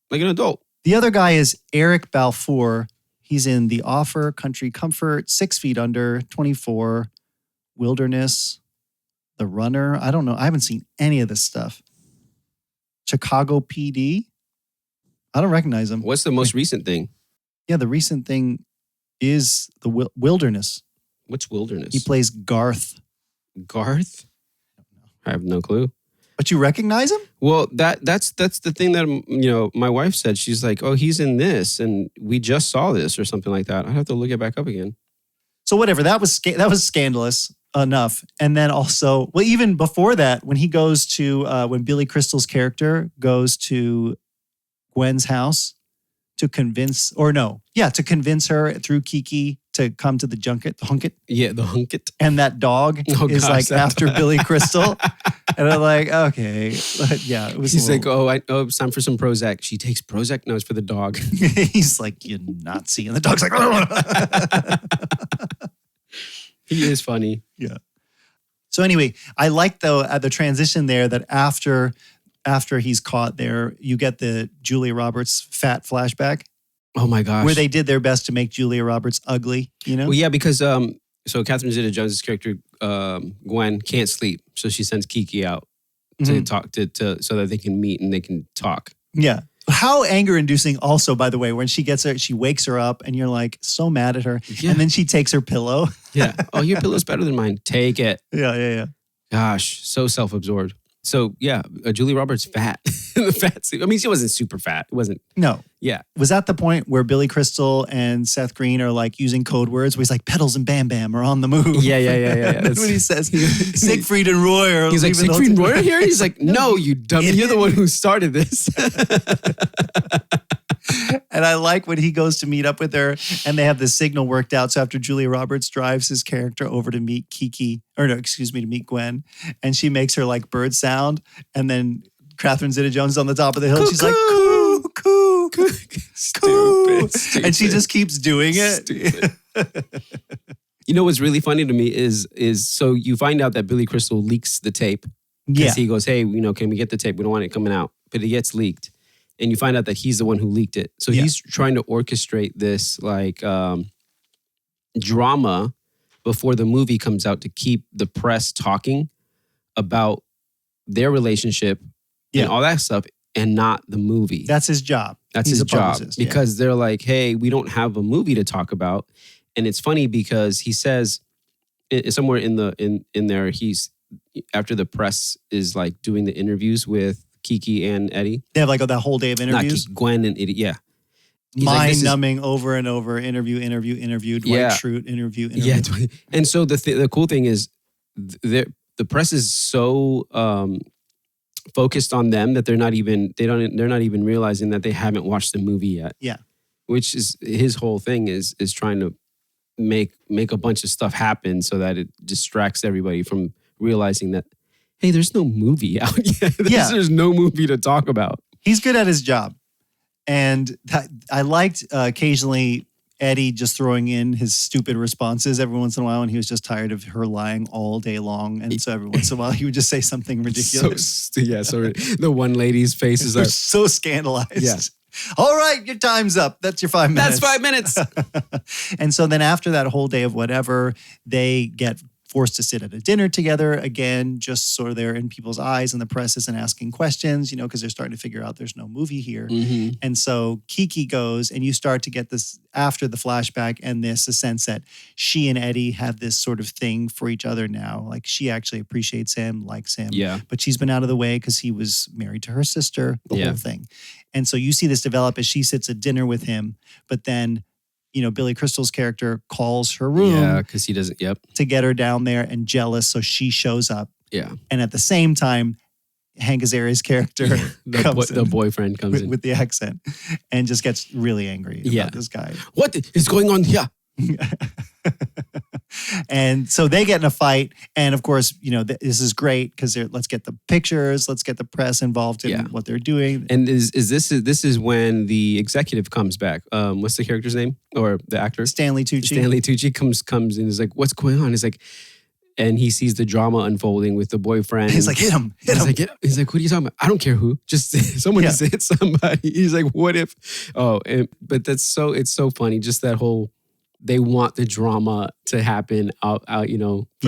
like an adult. The other guy is Eric Balfour. He's in The Offer, Country Comfort, 6 Feet Under, 24, Wilderness, The Runner. I don't know. I haven't seen any of this stuff. Chicago PD. I don't recognize him. What's the most recent thing? Yeah, the recent thing is The Wilderness. What's Wilderness? He plays Garth. Garth? I have no clue. But you recognize him? Well, that's the thing that my wife said. She's like, "Oh, he's in this, and we just saw this," or something like that. I have to look it back up again. So whatever. That was scandalous enough. And then also, well, even before that, when he goes to when Billy Crystal's character goes to Gwen's house to convince her through Kiki to come to the hunket. Yeah, the hunket. And that dog is like after Billy Crystal. And I'm like, okay. But yeah, it was. He's like, it's time for some Prozac. She takes Prozac? No, it's for the dog. He's like, you're Nazi. And the dog's like, He is funny. Yeah. So anyway, I like though at the transition there that after he's caught there, you get the Julia Roberts fat flashback. Oh my gosh. Where they did their best to make Julia Roberts ugly, you know? Well, yeah, because so Catherine Zeta-Jones' character, Gwen, can't sleep. So she sends Kiki out to talk to so that they can meet and they can talk. Yeah. How anger-inducing also, by the way, when she gets her, she wakes her up and you're like so mad at her. Yeah. And then she takes her pillow. Yeah. Oh, your pillow's better than mine. Take it. Yeah. Gosh, so self-absorbed. So yeah, Julia Roberts fat in the fat suit. I mean, she wasn't super fat. It wasn't. No. Yeah. Was that the point where Billy Crystal and Seth Green are like using code words where he's like, Petals and Bam Bam are on the move? Yeah. That's what he says. Siegfried and Roy are He's like, leaving Siegfried and Roy are here? He's like, no, you dummy. You're the one who started this. And I like when he goes to meet up with her and they have the signal worked out. So after Julia Roberts drives his character over to meet to meet Gwen, and she makes her like bird sound, and then Catherine Zeta-Jones on the top of the hill. Coo, she's like, coo, coo, coo. Stupid. And she just keeps doing it. You know what's really funny to me is so you find out that Billy Crystal leaks the tape. Yeah. Because he goes, hey, can we get the tape? We don't want it coming out. But it gets leaked. And you find out that he's the one who leaked it. So he's trying to orchestrate this like drama before the movie comes out to keep the press talking about their relationship and all that stuff and not the movie. That's his job. That's He's his a job. publicist, Because they're like, hey, we don't have a movie to talk about. And it's funny because he says somewhere in there, he's after the press is like doing the interviews with Kiki and Eddie. They have like that whole day of interviews. Not Gwen and Eddie, yeah. Mind-numbing over and over. Interview. Dwight Schrute, interview. Yeah, and so the cool thing is the press is so focused on them that they're not even realizing that they haven't watched the movie yet. Yeah. Which is his whole thing is trying to make a bunch of stuff happen so that it distracts everybody from realizing that, hey, there's no movie out yet. There's no movie to talk about. He's good at his job. And I liked occasionally Eddie just throwing in his stupid responses every once in a while, and he was just tired of her lying all day long. And so every once in a while, he would just say something ridiculous. So the one lady's face is like so scandalized. Yeah. All right, your time's up. That's your 5 minutes. That's 5 minutes. And so then after that whole day of whatever, they get forced to sit at a dinner together again, just sort of there in people's eyes, and the press isn't asking questions, because they're starting to figure out there's no movie here. Mm-hmm. And so Kiki goes, and you start to get this after the flashback and a sense that she and Eddie have this sort of thing for each other now. Like she actually appreciates him, likes him, but she's been out of the way because he was married to her sister, the whole thing. And so you see this develop as she sits at dinner with him, but then Billy Crystal's character calls her room. Yeah, because he doesn't, to get her down there and jealous. So she shows up. Yeah. And at the same time, Hank Azaria's character the boyfriend comes in. With the accent and just gets really angry about this guy. What is going on here? And so they get in a fight. And of course, this is great because let's get the pictures, let's get the press involved in what they're doing. And this is when the executive comes back. What's the character's name? Or the actor? Stanley Tucci. Stanley Tucci comes in and is like, what's going on? He's like, and he sees the drama unfolding with the boyfriend. He's like, hit him. He's like, what are you talking about? I don't care who. Just someone just hit somebody. He's like, what if? But it's so funny. Just that whole, they want the drama to happen out for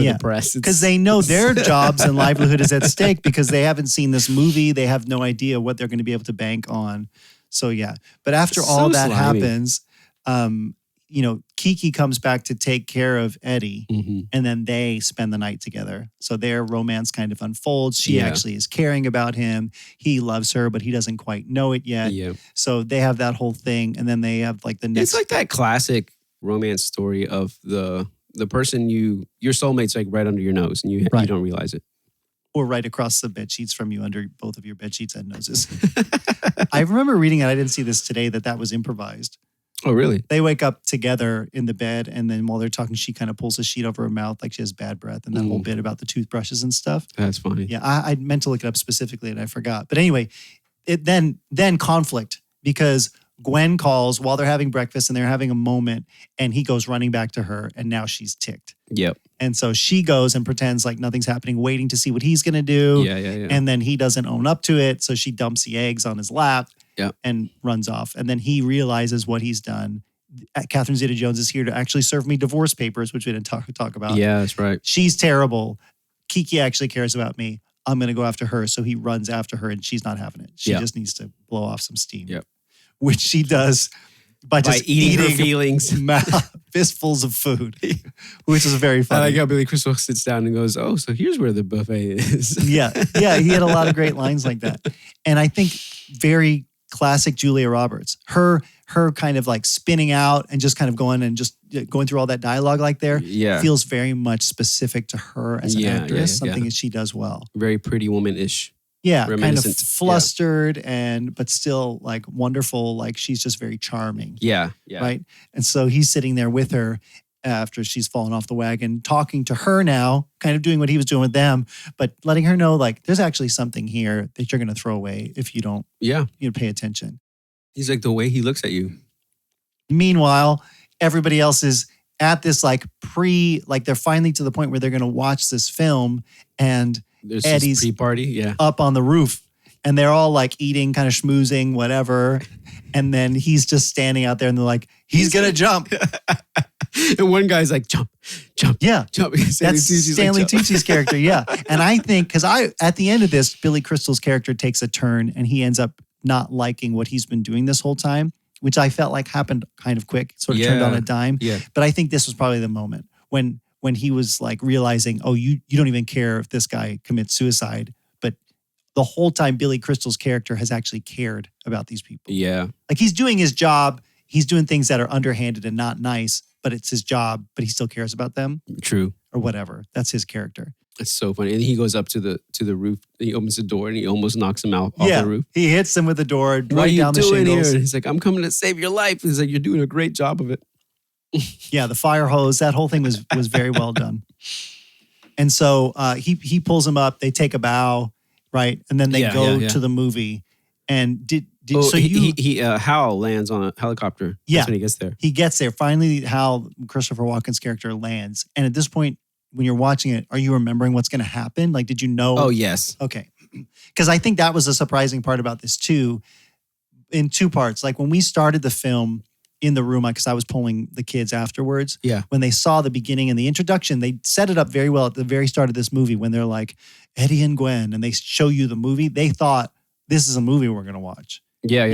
the press. Because they know their jobs and livelihood is at stake because they haven't seen this movie. They have no idea what they're going to be able to bank on. So, yeah. But after all that happens, Kiki comes back to take care of Eddie, and then they spend the night together. So their romance kind of unfolds. She actually is caring about him. He loves her, but he doesn't quite know it yet. Yeah. So they have that whole thing, and then they have like the next. It's like that classic romance story of the person your soulmate's like right under your nose, and you don't realize it. Or right across the bed sheets from you, under both of your bed sheets and noses. I remember reading it. I didn't see this today, that was improvised. Oh, really? They wake up together in the bed, and then while they're talking, she kind of pulls a sheet over her mouth like she has bad breath, and that whole bit about the toothbrushes and stuff. That's funny. Yeah, I meant to look it up specifically, and I forgot. But anyway, then conflict, because Gwen calls while they're having breakfast and they're having a moment, and he goes running back to her, and now she's ticked. Yep. And so she goes and pretends like nothing's happening, waiting to see what he's going to do. Yeah. And then he doesn't own up to it. So she dumps the eggs on his lap Yeah. and runs off. And then he realizes what he's done. Catherine Zeta-Jones is here to actually serve me divorce papers, which we didn't talk about. Yeah, that's right. She's terrible. Kiki actually cares about me. I'm going to go after her. So he runs after her and she's not having it. She just needs to blow off some steam. Yep. Which she does by just eating her feelings. Fistfuls of food, which is very I funny. like how Billy Crystal sits down and goes, "Oh, so here's where the buffet is." Yeah. He had a lot of great lines like that. And I think very classic Julia Roberts. Her kind of like spinning out and just kind of going through all that dialogue like there feels very much specific to her as an actress, something that she does well. Very Pretty Woman-ish. Yeah, kind of flustered but still like wonderful. Like she's just very charming. Yeah. Right. And so he's sitting there with her after she's fallen off the wagon, talking to her now, kind of doing what he was doing with them, but letting her know like there's actually something here that you're going to throw away if you don't pay attention. He's like, the way he looks at you. Meanwhile, everybody else is at this like they're finally to the point where they're going to watch this film, and there's Eddie's this pre-party, up on the roof, and they're all like eating, kind of schmoozing, whatever. And then he's just standing out there, and they're like, he's going to jump. And one guy's like, jump. Yeah. Jump. That's Stanley Tucci's character. Yeah. And I think, because at the end of this, Billy Crystal's character takes a turn and he ends up not liking what he's been doing this whole time, which I felt like happened kind of quick, sort of turned on a dime. Yeah. But I think this was probably the moment when he was like realizing, oh, you don't even care if this guy commits suicide. But the whole time, Billy Crystal's character has actually cared about these people. Yeah. Like he's doing his job. He's doing things that are underhanded and not nice, but it's his job, but he still cares about them. True. Or whatever. That's his character. It's so funny. And he goes up to the roof, and he opens the door, and he almost knocks him out off the roof. He hits him with the door What are right you down the doing shingles. here? And he's like, I'm coming to save your life. He's like, you're doing a great job of it. Yeah, the fire hose, that whole thing was very well done. And so he pulls him up, they take a bow, right? And then they go to the movie. And Hal lands on a helicopter. Yeah. That's when he gets there. He gets there. Finally, Hal, Christopher Walken's character, lands. And at this point, when you're watching it, are you remembering what's going to happen? Like, did you know? Oh, yes. Okay. Because I think that was a surprising part about this too, in two parts. Like when we started the film in the room, because I was pulling the kids afterwards. Yeah. When they saw the beginning and the introduction, they set it up very well at the very start of this movie when they're like, Eddie and Gwen, and they show you the movie. They thought, this is a movie we're going to watch. Yeah.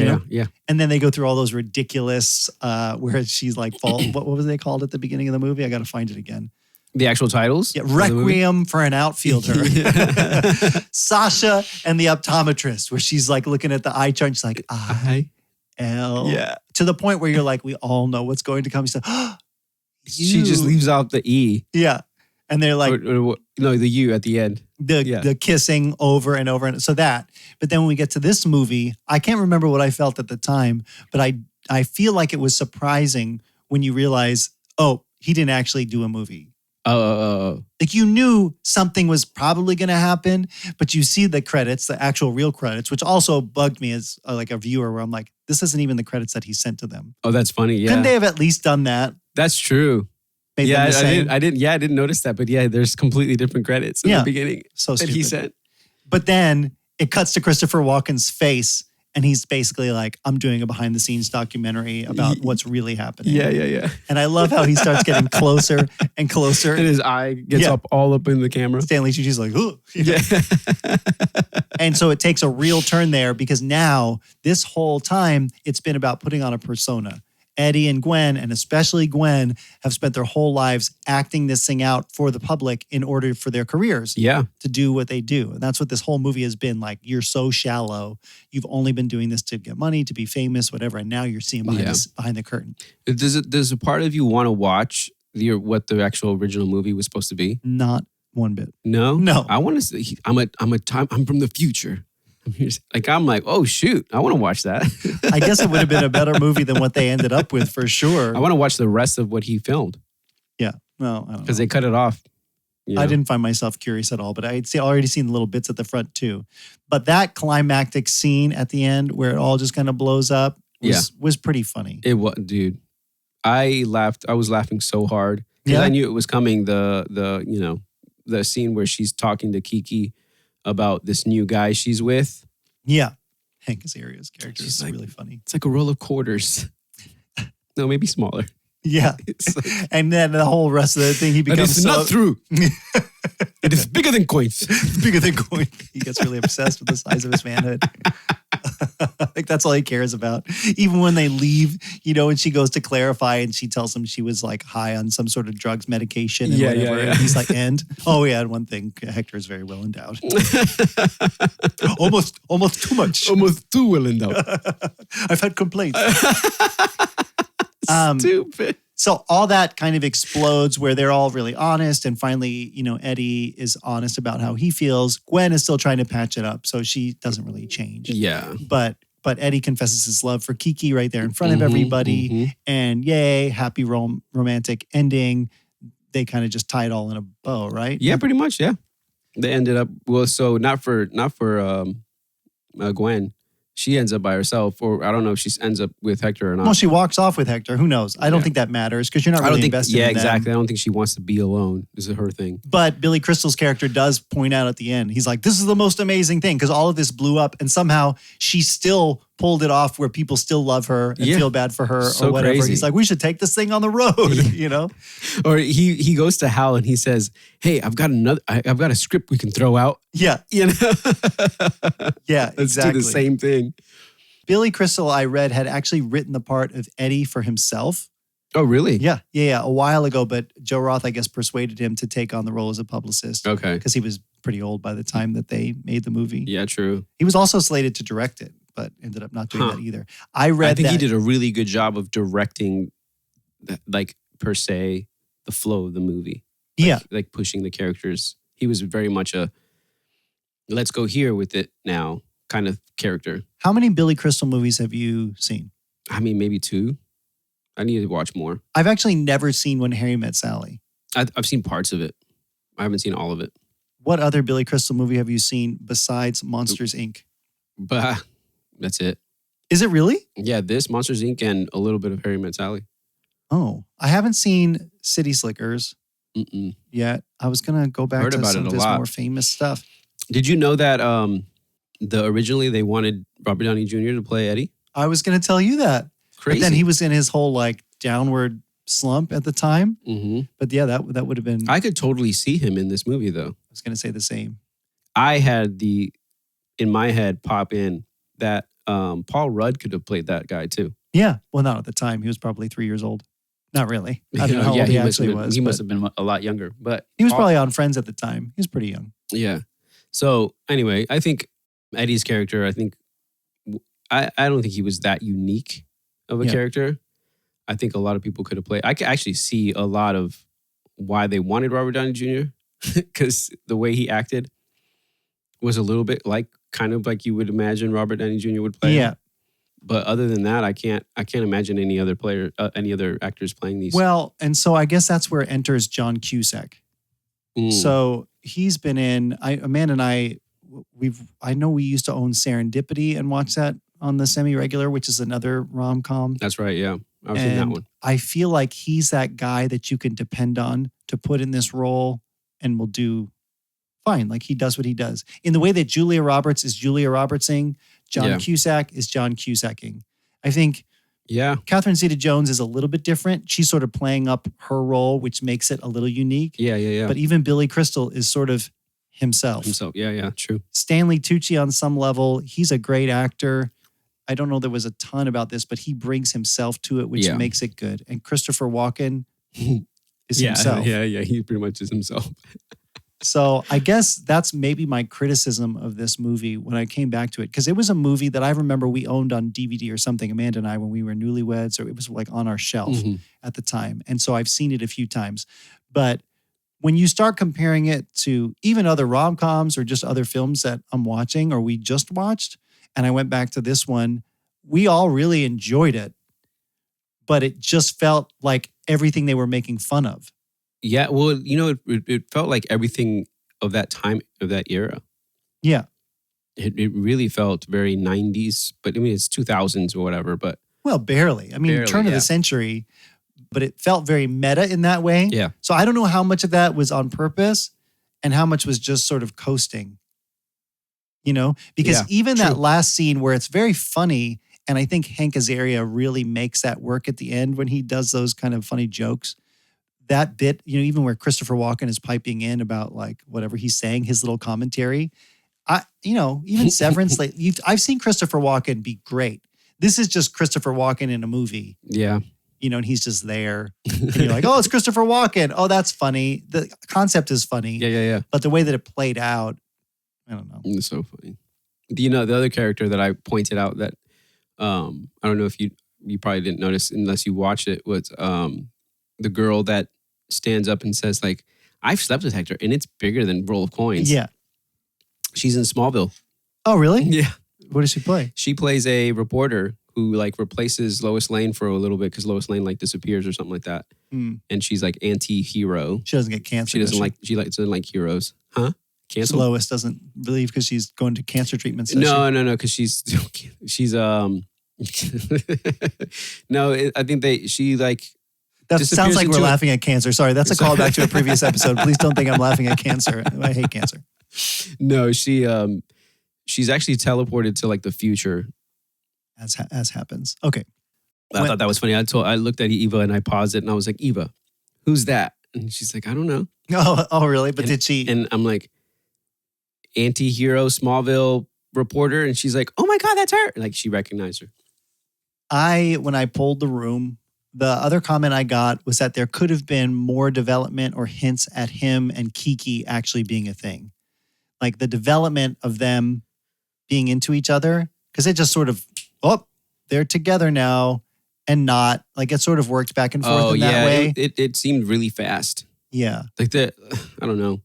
And then they go through all those ridiculous, where she's like, what was they called at the beginning of the movie? I got to find it again. The actual titles? Yeah, Requiem for an Outfielder. Sasha and the Optometrist, where she's like looking at the eye chart and she's like, I-L. Yeah. To the point where you're like, we all know what's going to come. She's like, she just leaves out the E. Yeah. And they're like, no, the U at the end. The kissing over and over. And so that. But then when we get to this movie, I can't remember what I felt at the time, but I feel like it was surprising when you realize, oh, he didn't actually do a movie. Oh. Like you knew something was probably going to happen, but you see the credits, the actual real credits, which also bugged me as like a viewer where I'm like, this isn't even the credits that he sent to them. Oh, that's funny. Yeah. Couldn't they have at least done that? That's true. I didn't notice that, but there's completely different credits in the beginning that he sent. But then it cuts to Christopher Walken's face, and he's basically like, I'm doing a behind the scenes documentary about what's really happening. Yeah. And I love how he starts getting closer and closer. And his eye gets all up in the camera. Stanley Tucci's like, ooh. Yeah. And so it takes a real turn there because now this whole time it's been about putting on a persona. Eddie and Gwen, and especially Gwen, have spent their whole lives acting this thing out for the public in order for their careers to do what they do. And that's what this whole movie has been like. You're so shallow. You've only been doing this to get money, to be famous, whatever. And now you're seeing behind the curtain. Does a part of you want to watch what the actual original movie was supposed to be? Not one bit. No. I want to see. I'm from the future. I'm like, oh shoot, I want to watch that. I guess it would have been a better movie than what they ended up with for sure. I want to watch the rest of what he filmed. Yeah, well, I don't know. Because they cut it off. I didn't find myself curious at all, but I'd already seen the little bits at the front too. But that climactic scene at the end where it all just kind of blows up, was pretty funny. It was, dude. I laughed. I was laughing so hard because I knew it was coming. The scene where she's talking to Kiki about this new guy she's with. Yeah. Hank Azaria's character She's is like, really funny. It's like a roll of quarters. No, maybe smaller. Yeah. Like, and then the whole rest of the thing, he becomes it's not true. It is bigger than coins. It's bigger than coin. He gets really obsessed with the size of his manhood. Like that's all he cares about. Even when they leave, and she goes to clarify and she tells him she was like high on some sort of drugs medication and whatever. Yeah. And he's like, and one thing, Hector is very well endowed. almost too much. Almost too well endowed. I've had complaints. Stupid. So all that kind of explodes where they're all really honest. And finally, Eddie is honest about how he feels. Gwen is still trying to patch it up. So she doesn't really change. Yeah. But Eddie confesses his love for Kiki right there in front of everybody. Mm-hmm. And yay, happy romantic ending. They kind of just tie it all in a bow, right? Yeah, pretty much. Yeah. They ended up, so not for Gwen. She ends up by herself, or I don't know if she ends up with Hector or not. Well, she walks off with Hector. Who knows? I don't think that matters because you're not really invested in them. Yeah, exactly. I don't think she wants to be alone. This is her thing. But Billy Crystal's character does point out at the end, he's like, this is the most amazing thing because all of this blew up and somehow she still pulled it off where people still love her and feel bad for her or whatever. Crazy. He's like, we should take this thing on the road, Or he goes to Hal and he says, hey, I've got a script we can throw out. Yeah. Yeah, Let's do the same thing. Billy Crystal, I read, had actually written the part of Eddie for himself. Oh, really? Yeah. A while ago, but Joe Roth, I guess, persuaded him to take on the role as a publicist. Okay. Because he was pretty old by the time that they made the movie. Yeah, true. He was also slated to direct it, but ended up not doing that either. I think he did a really good job of directing, like, per se, the flow of the movie. Like pushing the characters. He was very much a, let's go here with it now kind of character. How many Billy Crystal movies have you seen? I mean, maybe 2. I need to watch more. I've actually never seen When Harry Met Sally. I've seen parts of it. I haven't seen all of it. What other Billy Crystal movie have you seen besides Monsters, Inc.? But that's it. Is it really? Yeah, this, Monsters, Inc. and a little bit of Harry Met Sally. Oh, I haven't seen City Slickers yet. I was going to go back to some of his more famous stuff. Did you know that originally they wanted Robert Downey Jr. to play Eddie? I was going to tell you that. Crazy. But then he was in his whole like downward slump at the time. Mm-hmm. But yeah, that would have been... I could totally see him in this movie though. I was going to say the same. I had in my head pop in that Paul Rudd could have played that guy too. Yeah. Well, not at the time. He was probably 3 years old. Not really. I don't know how old he actually was. He must have been a lot younger. But he was probably on Friends at the time. He was pretty young. Yeah. So anyway, I think Eddie's character, I don't think he was that unique of a character. I think a lot of people could have played. I could actually see a lot of why they wanted Robert Downey Jr. because the way he acted was a little bit kind of like you would imagine Robert Downey Jr. would play. Yeah. But other than that, I can't imagine any other actors playing these. Well, and so I guess that's where enters John Cusack. So he's been in. Amanda and I know we used to own Serendipity and watch that on the semi-regular, which is another rom-com. That's right. Yeah, I've seen that one. I feel like he's that guy that you can depend on to put in this role and will do fine. Like he does what he does in the way that Julia Roberts is Julia Robertsing. John Cusack is John Cusacking. I think Catherine Zeta-Jones is a little bit different. She's sort of playing up her role, which makes it a little unique. Yeah. But even Billy Crystal is sort of himself. Yeah, true. Stanley Tucci on some level, he's a great actor. I don't know there was a ton about this, but he brings himself to it, which makes it good. And Christopher Walken is himself. Yeah, he pretty much is himself. So I guess that's maybe my criticism of this movie when I came back to it. Because it was a movie that I remember we owned on DVD or something, Amanda and I, when we were newlyweds, or it was like on our shelf at the time. And so I've seen it a few times. But when you start comparing it to even other rom-coms or just other films that I'm watching or we just watched, and I went back to this one, we all really enjoyed it. But it just felt like everything they were making fun of. Yeah, well, it felt like everything of that time, of that era. Yeah. It really felt very 90s, but I mean, it's 2000s or whatever, but Well, barely. I mean, Barely, turn of yeah. the century, but it felt very meta in that way. Yeah. So I don't know how much of that was on purpose and how much was just sort of coasting. You know, because Yeah, even true. that last scene where it's very funny, and I think Hank Azaria really makes that work at the end when he does those kind of funny jokes. That bit, you know, even where Christopher Walken is piping in about like whatever he's saying, his little commentary. Even Severance, I've seen Christopher Walken be great. This is just Christopher Walken in a movie. Yeah. You know, and he's just there. And you're like, oh, it's Christopher Walken. Oh, that's funny. The concept is funny. Yeah. But the way that it played out, I don't know. It's so funny. You know, the other character that I pointed out that I don't know if you probably didn't notice unless you watched it was the girl that stands up and says like, I've slept with Hector and it's bigger than Roll of Coins. Yeah. She's in Smallville. Oh, really? Yeah. What does she play? She plays a reporter who like replaces Lois Lane for a little bit because Lois Lane like disappears or something like that. Mm. And she's like anti-hero. She doesn't get cancer. She doesn't like heroes. Huh? Cancer? Lois doesn't believe because she's going to cancer treatments. No, because she's no, I think she like that sounds like we're into laughing at cancer. Sorry, that's a callback to a previous episode. Please don't think I'm laughing at cancer. I hate cancer. No, she's actually teleported to like the future. As happens. Okay. I thought that was funny. I looked at Eva and I paused it and I was like, Eva, who's that? And she's like, I don't know. Oh, really? But did she? And I'm like, anti-hero Smallville reporter. And she's like, oh my God, that's her. Like she recognized her. When I polled the room, the other comment I got was that there could have been more development or hints at him and Kiki actually being a thing. Like the development of them being into each other. Because it just sort of, they're together now and not. Like it sort of worked back and forth in that way. It seemed really fast. Yeah. Like I don't know.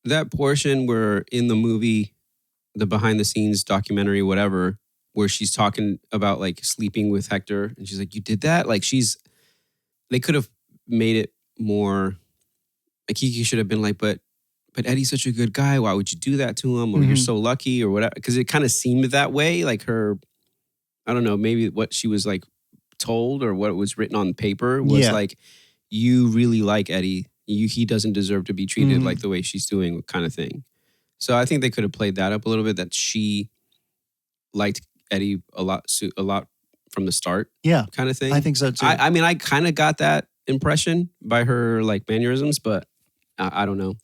That portion where in the movie, the behind the scenes documentary, whatever, where she's talking about like sleeping with Hector and she's like, you did that? Like they could have made it more, like Kiki should have been like, but Eddie's such a good guy. Why would you do that to him? Or you're so lucky or whatever. Because it kind of seemed that way. Like her, I don't know, maybe what she was like told or what was written on paper was like, you really like Eddie. He doesn't deserve to be treated like the way she's doing kind of thing. So I think they could have played that up a little bit, that she liked Eddie a lot from the start. Yeah. Kind of thing. I think so too. I mean, I kind of got that impression by her like mannerisms, but I don't know.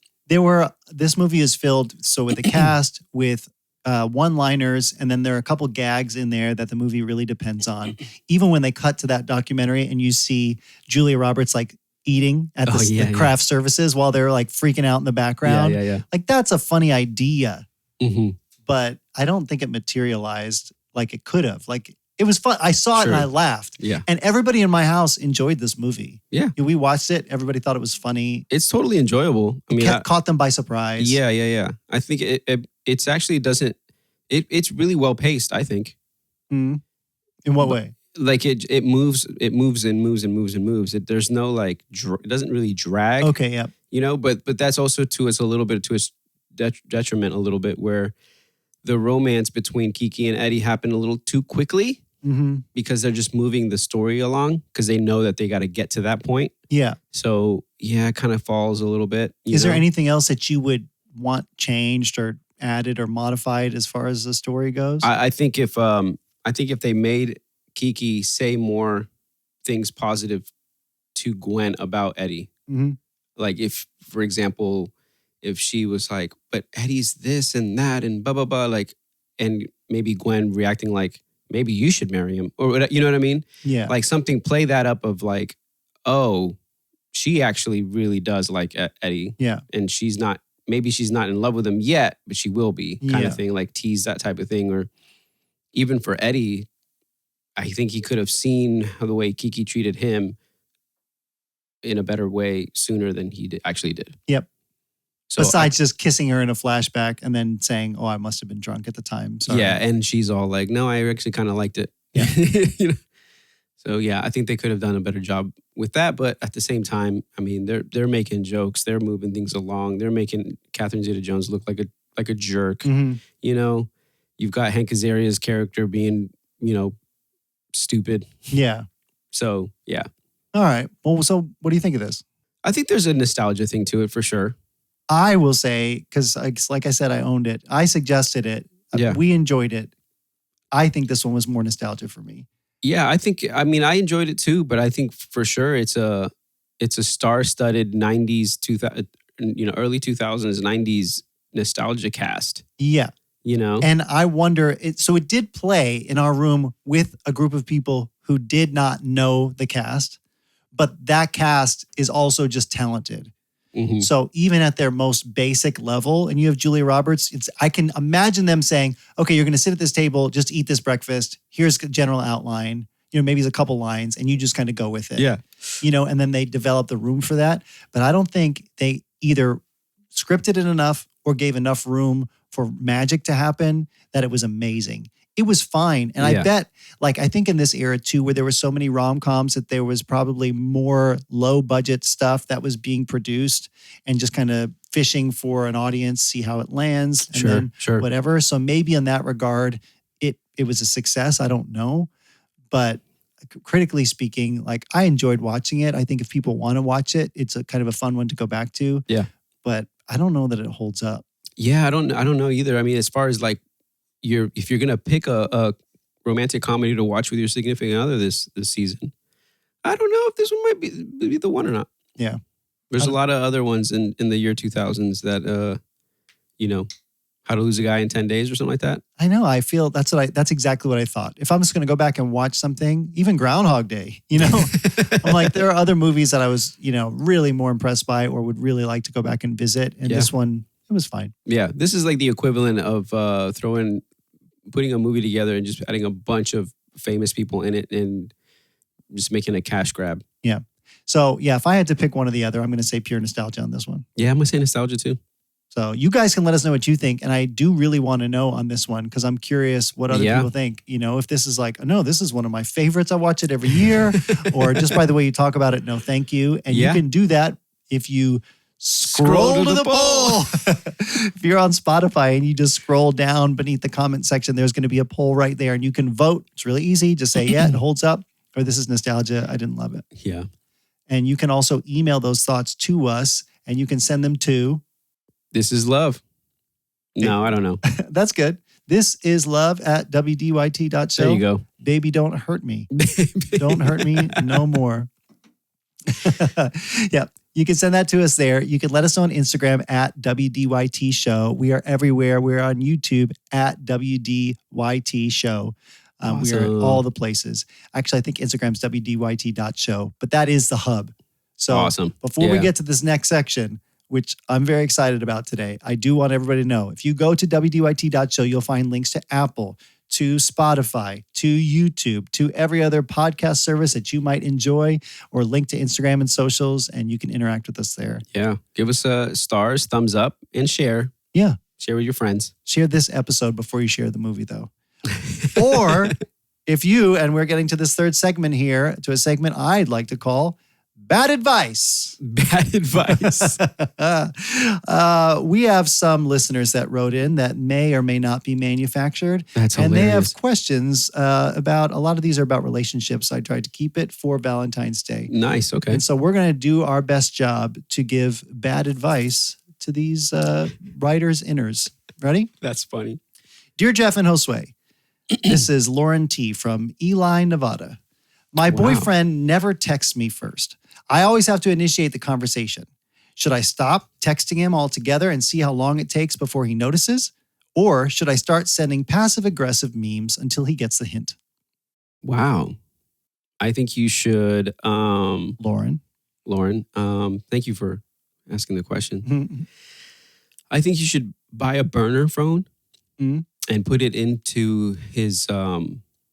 This movie is filled with the cast with one-liners, and then there are a couple gags in there that the movie really depends on. Even when they cut to that documentary and you see Julia Roberts like eating at the craft services while they're like freaking out in the background. Yeah. Like that's a funny idea, Mm-hmm. but I don't think it materialized like it could have. Like it was fun. I saw it and I laughed. Yeah. And everybody in my house enjoyed this movie. Yeah. We watched it. Everybody thought it was funny. It's totally enjoyable. I mean, caught them by surprise. Yeah. I think it's actually doesn't. It's really well paced, I think. Mm. In what way? Like it moves and moves. There's no like it doesn't really drag. Okay, yeah. You know, but that's also to its detriment a little bit, where the romance between Kiki and Eddie happened a little too quickly because they're just moving the story along because they know that they got to get to that point. Yeah. So it kind of falls a little bit. Is there anything else that you would want changed or added or modified as far as the story goes? I think if they made Kiki say more things positive to Gwen about Eddie. Mm-hmm. Like if, for example, if she was like, but Eddie's this and that and blah, blah, blah, like, and maybe Gwen reacting like, maybe you should marry him or, you know what I mean? Yeah. Like something, play that up of like, oh, she actually really does like Eddie. Yeah. And maybe she's not in love with him yet, but she will be kind of thing, like tease that type of thing. Or even for Eddie, I think he could have seen the way Kiki treated him in a better way sooner than he actually did. Yep. So besides just kissing her in a flashback and then saying, oh, I must have been drunk at the time. Sorry. Yeah, and she's all like, no, I actually kind of liked it. Yeah. You know? So yeah, I think they could have done a better job with that. But at the same time, I mean, they're making jokes. They're moving things along. They're making Catherine Zeta-Jones look like a jerk. Mm-hmm. You know, you've got Hank Azaria's character being, you know, stupid. Yeah. So yeah, All right. Well, so what do you think of this? I think there's a nostalgia thing to it for sure. I will say, because like I said, I owned it. I suggested it. Yeah. We enjoyed it. I think this one was more nostalgia for me. Yeah, I mean, I enjoyed it too, but I think for sure it's a star-studded 90s, 2000, early 2000s, 90s nostalgia cast. Yeah. And I wonder, so it did play in our room with a group of people who did not know the cast, but that cast is also just talented. Mm-hmm. So even at their most basic level, and you have Julia Roberts, I can imagine them saying, okay, you're going to sit at this table, just eat this breakfast. Here's a general outline. Maybe it's a couple lines and you just kind of go with it. Yeah. And then they develop the room for that. But I don't think they either scripted it enough or gave enough room for magic to happen that it was amazing. It was fine. And I bet, I think in this era too, where there were so many rom-coms that there was probably more low budget stuff that was being produced and just kind of fishing for an audience, see how it lands. And then whatever. So maybe in that regard, it was a success. I don't know. But critically speaking, I enjoyed watching it. I think if people want to watch it, it's a kind of a fun one to go back to. Yeah. But I don't know that it holds up. Yeah, I don't know either. I mean, as far as if you're gonna pick a romantic comedy to watch with your significant other this season, I don't know if this one might be the one or not. Yeah. There's a lot of other ones in the year 2000s that How to Lose a Guy in 10 Days or something like that. I know. I feel that's exactly what I thought. If I'm just going to go back and watch something, even Groundhog Day, I'm like, there are other movies that I was, really more impressed by or would really like to go back and visit. And this one, it was fine. Yeah. This is like the equivalent of putting a movie together and just adding a bunch of famous people in it and just making a cash grab. Yeah. So if I had to pick one or the other, I'm going to say pure nostalgia on this one. Yeah, I'm going to say nostalgia too. So you guys can let us know what you think. And I do really want to know on this one because I'm curious what other people think. If this is no, this is one of my favorites. I watch it every year. Or just by the way you talk about it, no, thank you. And you can do that if you scroll to the poll. If you're on Spotify and you just scroll down beneath the comment section, there's going to be a poll right there and you can vote. It's really easy. Just say, yeah, it holds up. Or this is nostalgia. I didn't love it. Yeah. And you can also email those thoughts to us and you can send them to... This is love. No, I don't know. That's good. This is love at wdyt.show. There you go. Baby, don't hurt me. Don't hurt me no more. Yeah. You can send that to us there. You can let us know on Instagram at wdyt.show. We are everywhere. We're on YouTube at wdyt.show. Awesome. We are at all the places. Actually, I think Instagram's wdyt.show, but that is the hub. So awesome. Before we get to this next section, which I'm very excited about today, I do want everybody to know, if you go to wdyt.show, you'll find links to Apple, to Spotify, to YouTube, to every other podcast service that you might enjoy, or link to Instagram and socials, and you can interact with us there. Yeah. Give us stars, thumbs up, and share. Yeah. Share with your friends. Share this episode before you share the movie, though. Or if you, and we're getting to this third segment here, to a segment I'd like to call Bad Advice. Bad advice. We have some listeners that wrote in that may or may not be manufactured. That's hilarious. And they have questions about, a lot of these are about relationships. I tried to keep it for Valentine's Day. Nice, okay. And so we're going to do our best job to give bad advice to these writers' inners. Ready? That's funny. Dear Jeff and Josue, this is Lauren T. from Ely, Nevada. My boyfriend never texts me first. I always have to initiate the conversation. Should I stop texting him altogether and see how long it takes before he notices? Or should I start sending passive-aggressive memes until he gets the hint? Wow. I think you should... Lauren, thank you for asking the question. I think you should buy a burner phone and put it into his...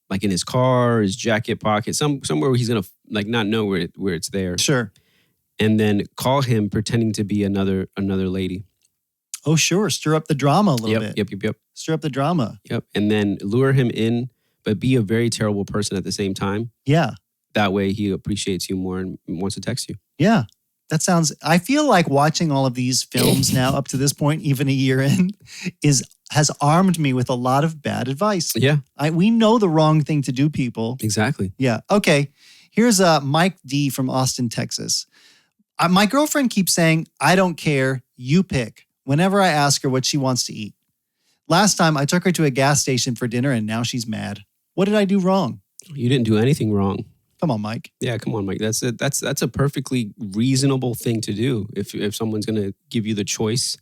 like in his car, his jacket pocket, somewhere where he's gonna not know where it's there. Sure. And then call him pretending to be another lady. Oh, sure. Stir up the drama a little bit. Yep. Stir up the drama. Yep. And then lure him in, but be a very terrible person at the same time. Yeah. That way he appreciates you more and wants to text you. Yeah. That sounds, I feel like watching all of these films now up to this point, even a year in, is has armed me with a lot of bad advice. Yeah, We know the wrong thing to do, people. exactly. Yeah. Okay. Here's Mike D from Austin, Texas. My girlfriend keeps saying, I don't care, you pick, whenever I ask her what she wants to eat. Last time I took her to a gas station for dinner and now she's mad. What did I do wrong? You didn't do anything wrong. Come on, Mike. Yeah, come on, Mike. That's a perfectly reasonable thing to do. If someone's going to give you the choice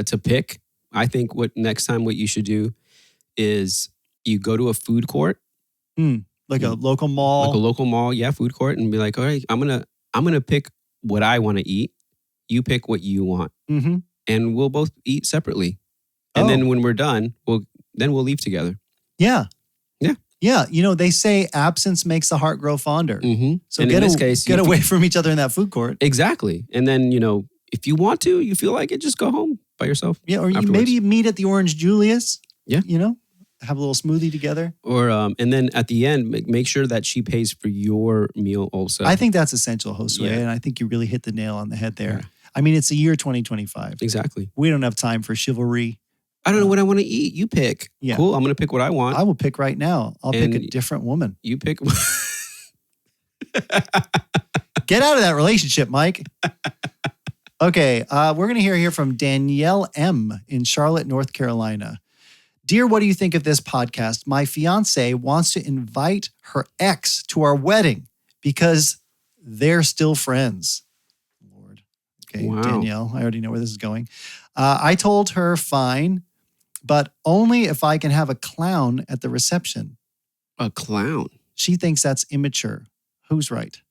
to pick, I think next time what you should do is you go to a food court. Like a local mall. Like a local mall, yeah, food court, and be like, all right, I'm gonna pick what I want to eat. You pick what you want, and we'll both eat separately. And then when we're done, we'll leave together. Yeah. Yeah. Yeah. You know, they say absence makes the heart grow fonder. So and in this case, get away from each other in that food court. Exactly. And then, if you want to, you feel like it, just go home by yourself. Yeah. Or maybe you meet at the Orange Julius. Yeah. Have a little smoothie together. Or and then at the end, make sure that she pays for your meal also. I think that's essential, Josue. Yeah. And I think you really hit the nail on the head there. Yeah. I mean, it's the year 2025. Exactly. We don't have time for chivalry. I don't know what I want to eat. You pick. Yeah. Cool. I'm going to pick what I want. I will pick right now. I'll pick a different woman. You pick. Get out of that relationship, Mike. Okay. We're going to hear from Danielle M. in Charlotte, North Carolina. Dear, what do you think of this podcast? My fiance wants to invite her ex to our wedding because they're still friends. Lord. Okay, Wow. Danielle, I already know where this is going. I told her fine, but only if I can have a clown at the reception. A clown? She thinks that's immature. Who's right?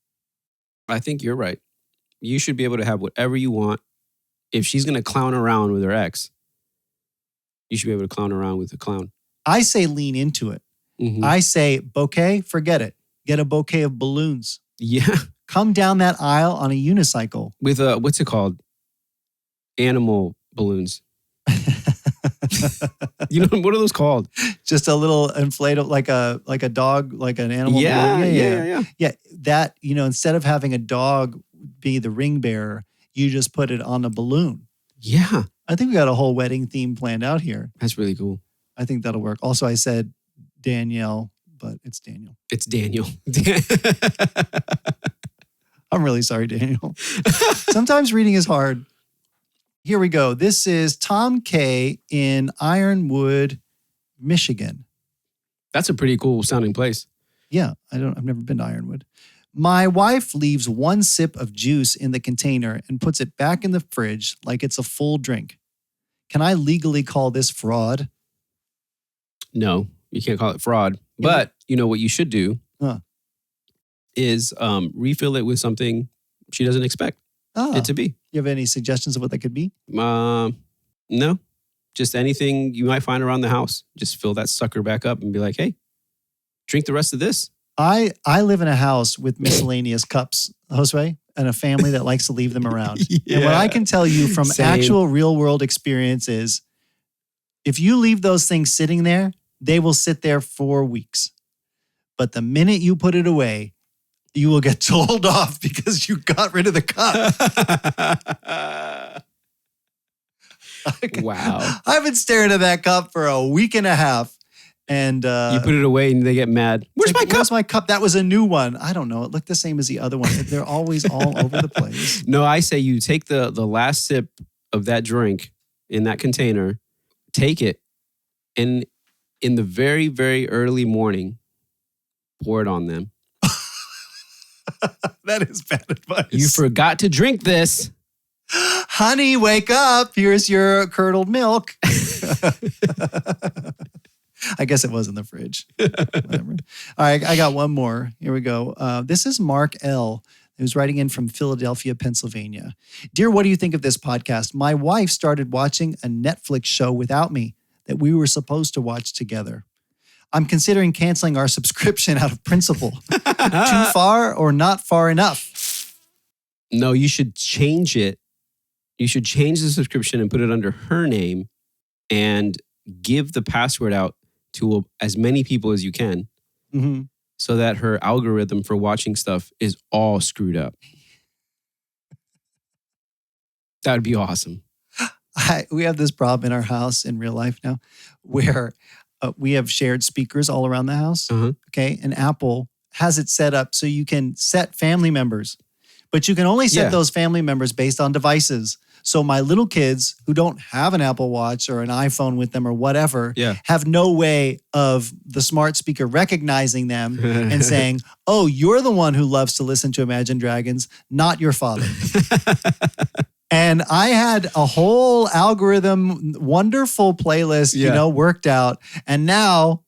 I think you're right. You should be able to have whatever you want. If she's going to clown around with her ex, you should be able to clown around with a clown. I say lean into it. I say bouquet, forget it. Get a bouquet of balloons. Yeah. Come down that aisle on a unicycle. With what's it called? Animal balloons. What are those called? Just a little inflatable, like a dog, like an animal. Yeah. Yeah, that, instead of having a dog be the ring bearer, you just put it on a balloon. Yeah. I think we got a whole wedding theme planned out here. That's really cool. I think that'll work. Also, I said Danielle, but it's Daniel. It's Daniel. I'm really sorry, Daniel. Sometimes reading is hard. Here we go. This is Tom K. in Ironwood, Michigan. That's a pretty cool sounding place. Yeah, I've never been to Ironwood. My wife leaves one sip of juice in the container and puts it back in the fridge like it's a full drink. Can I legally call this fraud? No, you can't call it fraud. But you know what you should do is refill it with something she doesn't expect it to be. You have any suggestions of what that could be? No. Just anything you might find around the house. Just fill that sucker back up and be like, hey, drink the rest of this. I live in a house with miscellaneous cups, Josue, and a family that likes to leave them around. Yeah. And what I can tell you from Same. actual real world experience is if you leave those things sitting there, they will sit there for weeks. But the minute you put it away, you will get told off because you got rid of the cup. Wow. I've been staring at that cup for a week and a half. And you put it away and they get mad. Where's my cup? Where's my cup? That was a new one. I don't know. It looked the same as the other one. They're always all over the place. No, I say you take the last sip of that drink in that container, take it, and in the very, very early morning, pour it on them. That is bad advice. You forgot to drink this. Honey, wake up. Here's your curdled milk. I guess it was in the fridge. Whatever. All right, I got one more. Here we go. This is Mark L., who's writing in from Philadelphia, Pennsylvania. Dear, what do you think of this podcast? My wife started watching a Netflix show without me that we were supposed to watch together. I'm considering canceling our subscription out of principle. Too far or not far enough? No, you should change it. You should change the subscription and put it under her name and give the password out to as many people as you can so that her algorithm for watching stuff is all screwed up. That would be awesome. we have this problem in our house in real life now where we have shared speakers all around the house. Uh-huh. Okay. And Apple has it set up so you can set family members, but you can only set those family members based on devices. So my little kids who don't have an Apple Watch or an iPhone with them or whatever have no way of the smart speaker recognizing them and saying, oh, you're the one who loves to listen to Imagine Dragons, not your father. And I had a whole algorithm, wonderful playlist, worked out. And now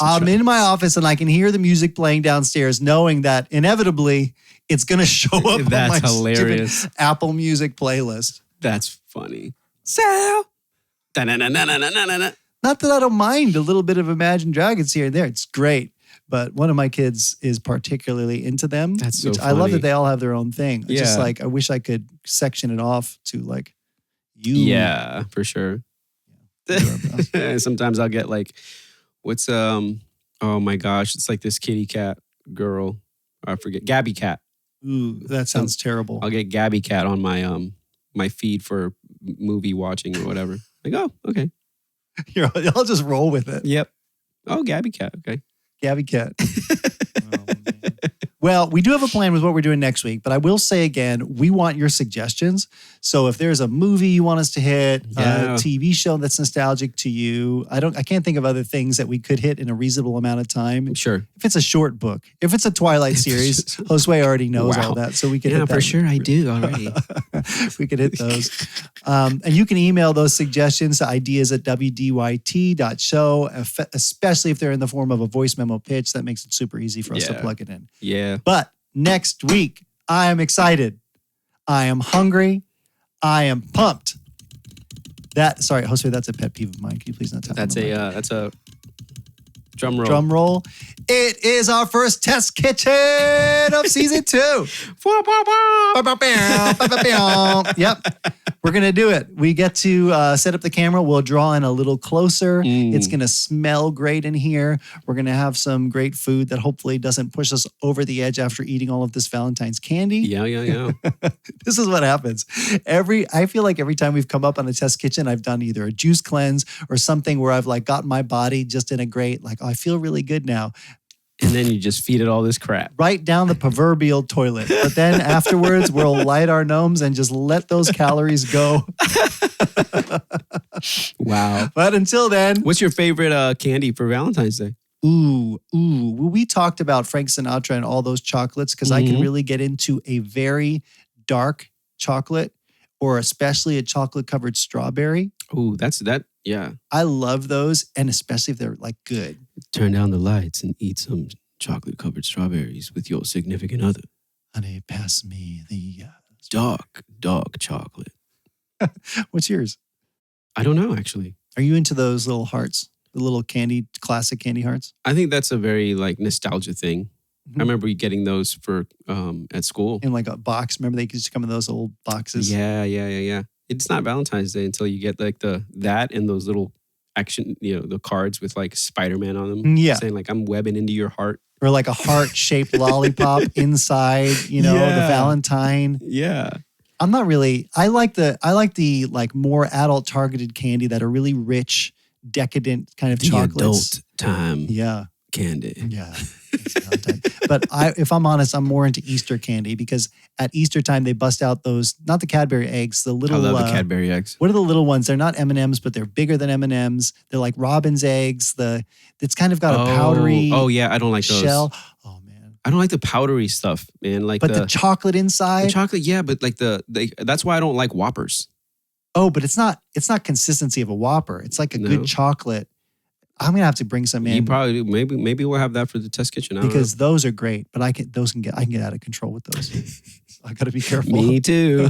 I'm in my office and I can hear the music playing downstairs, knowing that inevitably it's going to show up on my hilarious Apple Music playlist. That's funny. So, not that I don't mind a little bit of Imagine Dragons here and there. It's great. But one of my kids is particularly into them. That's so funny. I love that they all have their own thing. Just I wish I could section it off to like you. Yeah, for sure. Sometimes I'll get like, what's oh my gosh, it's like this kitty cat girl. I forget, Gabby Cat. Ooh, that sounds terrible. I'll get Gabby Cat on my my feed for movie watching or whatever. Like, oh, okay. I'll just roll with it. Yep. Oh, Gabby Cat. Okay. Gabby Cat. Well, we do have a plan with what we're doing next week, but I will say again, we want your suggestions. So if there's a movie you want us to hit, a TV show that's nostalgic to you, I can't think of other things that we could hit in a reasonable amount of time. Sure. If it's a short book, if it's a Twilight series, Josue already knows all that, so we could hit that. For sure, I do already. We could hit those. And you can email those suggestions to ideas@wdyt.show, especially if they're in the form of a voice memo pitch. That makes it super easy for us to plug it in. Yeah. But next week, I am excited. I am hungry. I am pumped. Sorry, Josue, that's a pet peeve of mine. Can you please not tell me? That's a drum roll. Drum roll. It is our first test kitchen of season 2. Yep. We're going to do it. We get to set up the camera. We'll draw in a little closer. It's going to smell great in here. We're going to have some great food that hopefully doesn't push us over the edge after eating all of this Valentine's candy. Yeah. This is what happens. I feel like every time we've come up on a test kitchen, I've done either a juice cleanse or something where I've like gotten my body just in a great, like, oh, I feel really good now. And then you just feed it all this crap. Right down the proverbial toilet. But then afterwards, we'll light our gnomes and just let those calories go. Wow. But until then. What's your favorite candy for Valentine's Day? Well, we talked about Frank Sinatra and all those chocolates because I can really get into a very dark chocolate or especially a chocolate-covered strawberry. Ooh, that. Yeah. I love those, and especially if they're like good. Turn down the lights and eat some chocolate-covered strawberries with your significant other. Honey, pass me the... dark chocolate. What's yours? I don't know, actually. Are you into those little hearts? The little classic candy hearts? I think that's a very like nostalgia thing. I remember getting those for at school. In like a box. Remember they used to come in those old boxes? Yeah. It's not Valentine's Day until you get like that and those little action, the cards with like Spider-Man on them. Yeah. Saying like, I'm webbing into your heart. Or like a heart-shaped lollipop inside, the Valentine. Yeah. I'm not really, I like the like more adult targeted candy that are really rich, decadent kind of chocolates. Adult time. Yeah. Candy. Yeah. But if I'm honest, I'm more into Easter candy because at Easter time they bust out those, not the Cadbury eggs, the little. I love the Cadbury eggs. What are the little ones? They're not M&Ms, but they're bigger than M&Ms. They're like Robin's eggs. It's kind of got a powdery. Oh yeah, I don't like those. Shell. Oh man, I don't like the powdery stuff, man. Like, but the chocolate inside. The chocolate, yeah, but like that's why I don't like Whoppers. Oh, but it's not consistency of a Whopper. It's like a good chocolate. I'm gonna have to bring some in. You probably do. Maybe we'll have that for the test kitchen. Because those are great, but I can get out of control with those. I got to be careful. Me too.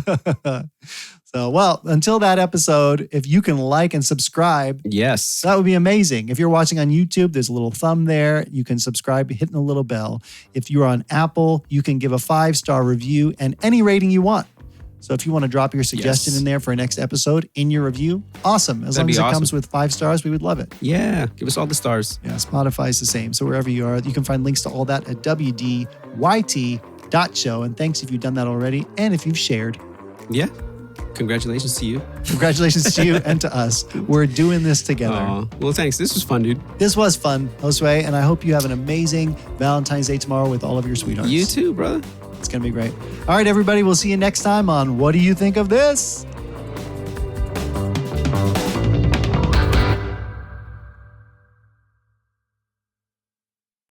So, well, until that episode, if you can like and subscribe, yes, that would be amazing. If you're watching on YouTube, there's a little thumb there. You can subscribe, hitting the little bell. If you're on Apple, you can give a 5-star review and any rating you want. So if you want to drop your suggestion in there for a next episode in your review, awesome. As long as it comes with 5 stars, we would love it. Yeah, give us all the stars. Yeah, Spotify's the same. So wherever you are, you can find links to all that at wdyt.show. And thanks if you've done that already and if you've shared. Yeah. congratulations to you. Congratulations to you and to us. We're doing this together. Well, thanks. This was fun, dude. This was fun, Josue, and I hope you have an amazing Valentine's Day tomorrow with all of your sweethearts. You too, brother. It's going to be great. All right, everybody. We'll see you next time on What Do You Think of This?